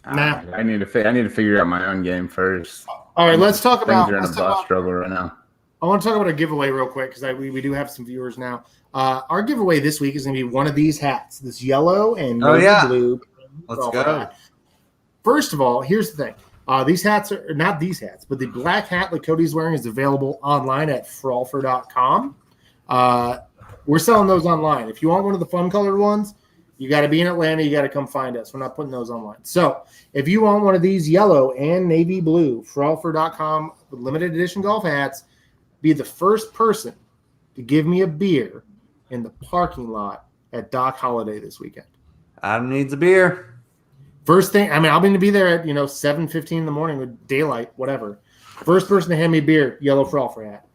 Nah. I need to figure out my own game first. All right, let's talk about. Things are in a bus struggle right now. I want to talk about a giveaway real quick because we do have some viewers now. Our giveaway this week is going to be one of these hats, this yellow and blue. Let's go. First of all, here's the thing. These hats are not these hats, but the black hat that Cody's wearing is available online at frolfer.com. We're selling those online. If you want one of the fun colored ones, you got to be in Atlanta. You got to come find us. We're not putting those online. So if you want one of these yellow and navy blue, frolfer.com limited edition golf hats, be the first person to give me a beer in the parking lot at Doc Holiday this weekend. Adam needs a beer. First thing, I'm going to be there at 7:15 in the morning with daylight, whatever. First person to hand me a beer, yellow Frolfer hat.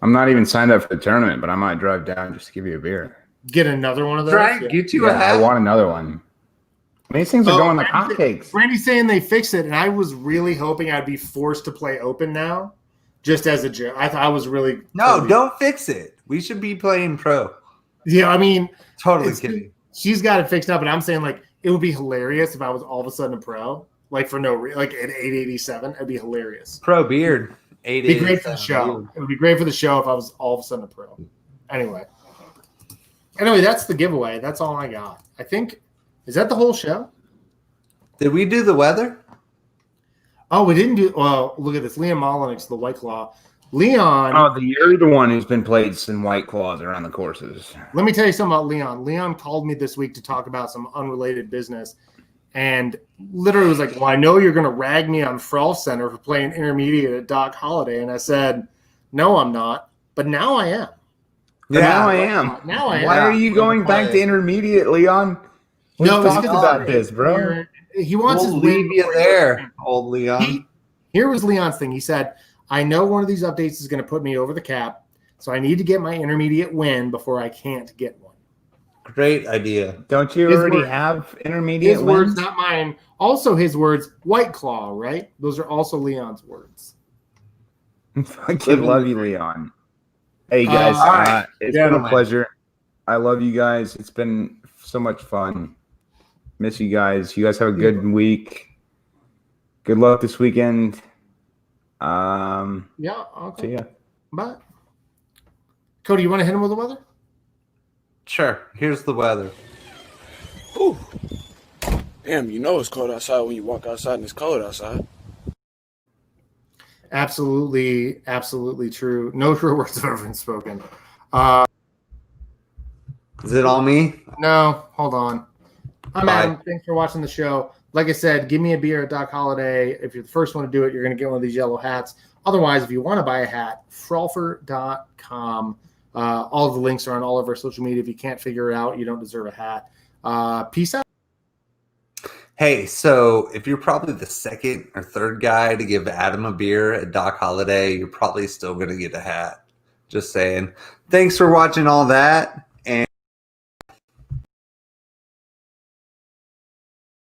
I'm not even signed up for the tournament, but I might drive down just to give you a beer. Get another one of those. Right, get you a hat. I want another one. These things are going like hotcakes. Randy's saying they fixed it, and I was really hoping I'd be forced to play open now, just as a joke. I was really don't fix it. We should be playing pro. Yeah, I mean, totally kidding. She's got it fixed up, and I'm saying it would be hilarious if I was all of a sudden a pro. like for no reason, like at 887. It'd be hilarious. Pro beard. It'd be great for the show. It would be great for the show if I was all of a sudden a pro. Anyway, that's the giveaway. That's all I got. I think, is that the whole show? Did we do the weather? Oh, we didn't do. Well, look at this. Leon Molinick's the White Claw. Leon. Oh, you're the one who's been plates and White Claws around the courses. Let me tell you something about Leon. Leon called me this week to talk about some unrelated business, and literally was like, "Well, I know you're going to rag me on Frolfcenter for playing intermediate at Doc Holliday," and I said, "No, I'm not, but now I am." Yeah, now I am. Now I am. Why are you going back to intermediate, Leon? We talked about this, bro. He wants to leave you there, old Leon. Here was Leon's thing. He said, I know one of these updates is going to put me over the cap, so I need to get my intermediate win before I can't get one. Great idea. Don't you already have intermediate wins? His words, not mine. Also his words, White Claw, right? Those are also Leon's words. I love you, Leon. Hey, guys. It's been a pleasure. I love you guys. It's been so much fun. Miss you guys. You guys have a good week. Good luck this weekend. Yeah. Okay. See ya. Bye. Cody, you want to hit him with the weather? Sure. Here's the weather. Ooh. Damn, you know it's cold outside when you walk outside and it's cold outside. Absolutely, absolutely true. No true words have ever been spoken. Is it all me? No, hold on. I'm Adam. Thanks for watching the show. Like I said, give me a beer at Doc Holliday. If you're the first one to do it, you're going to get one of these yellow hats. Otherwise, if you want to buy a hat, frolfer.com. All of the links are on all of our social media. If you can't figure it out, you don't deserve a hat. Peace out. Hey, so if you're probably the second or third guy to give Adam a beer at Doc Holliday, you're probably still going to get a hat. Just saying. Thanks for watching all that.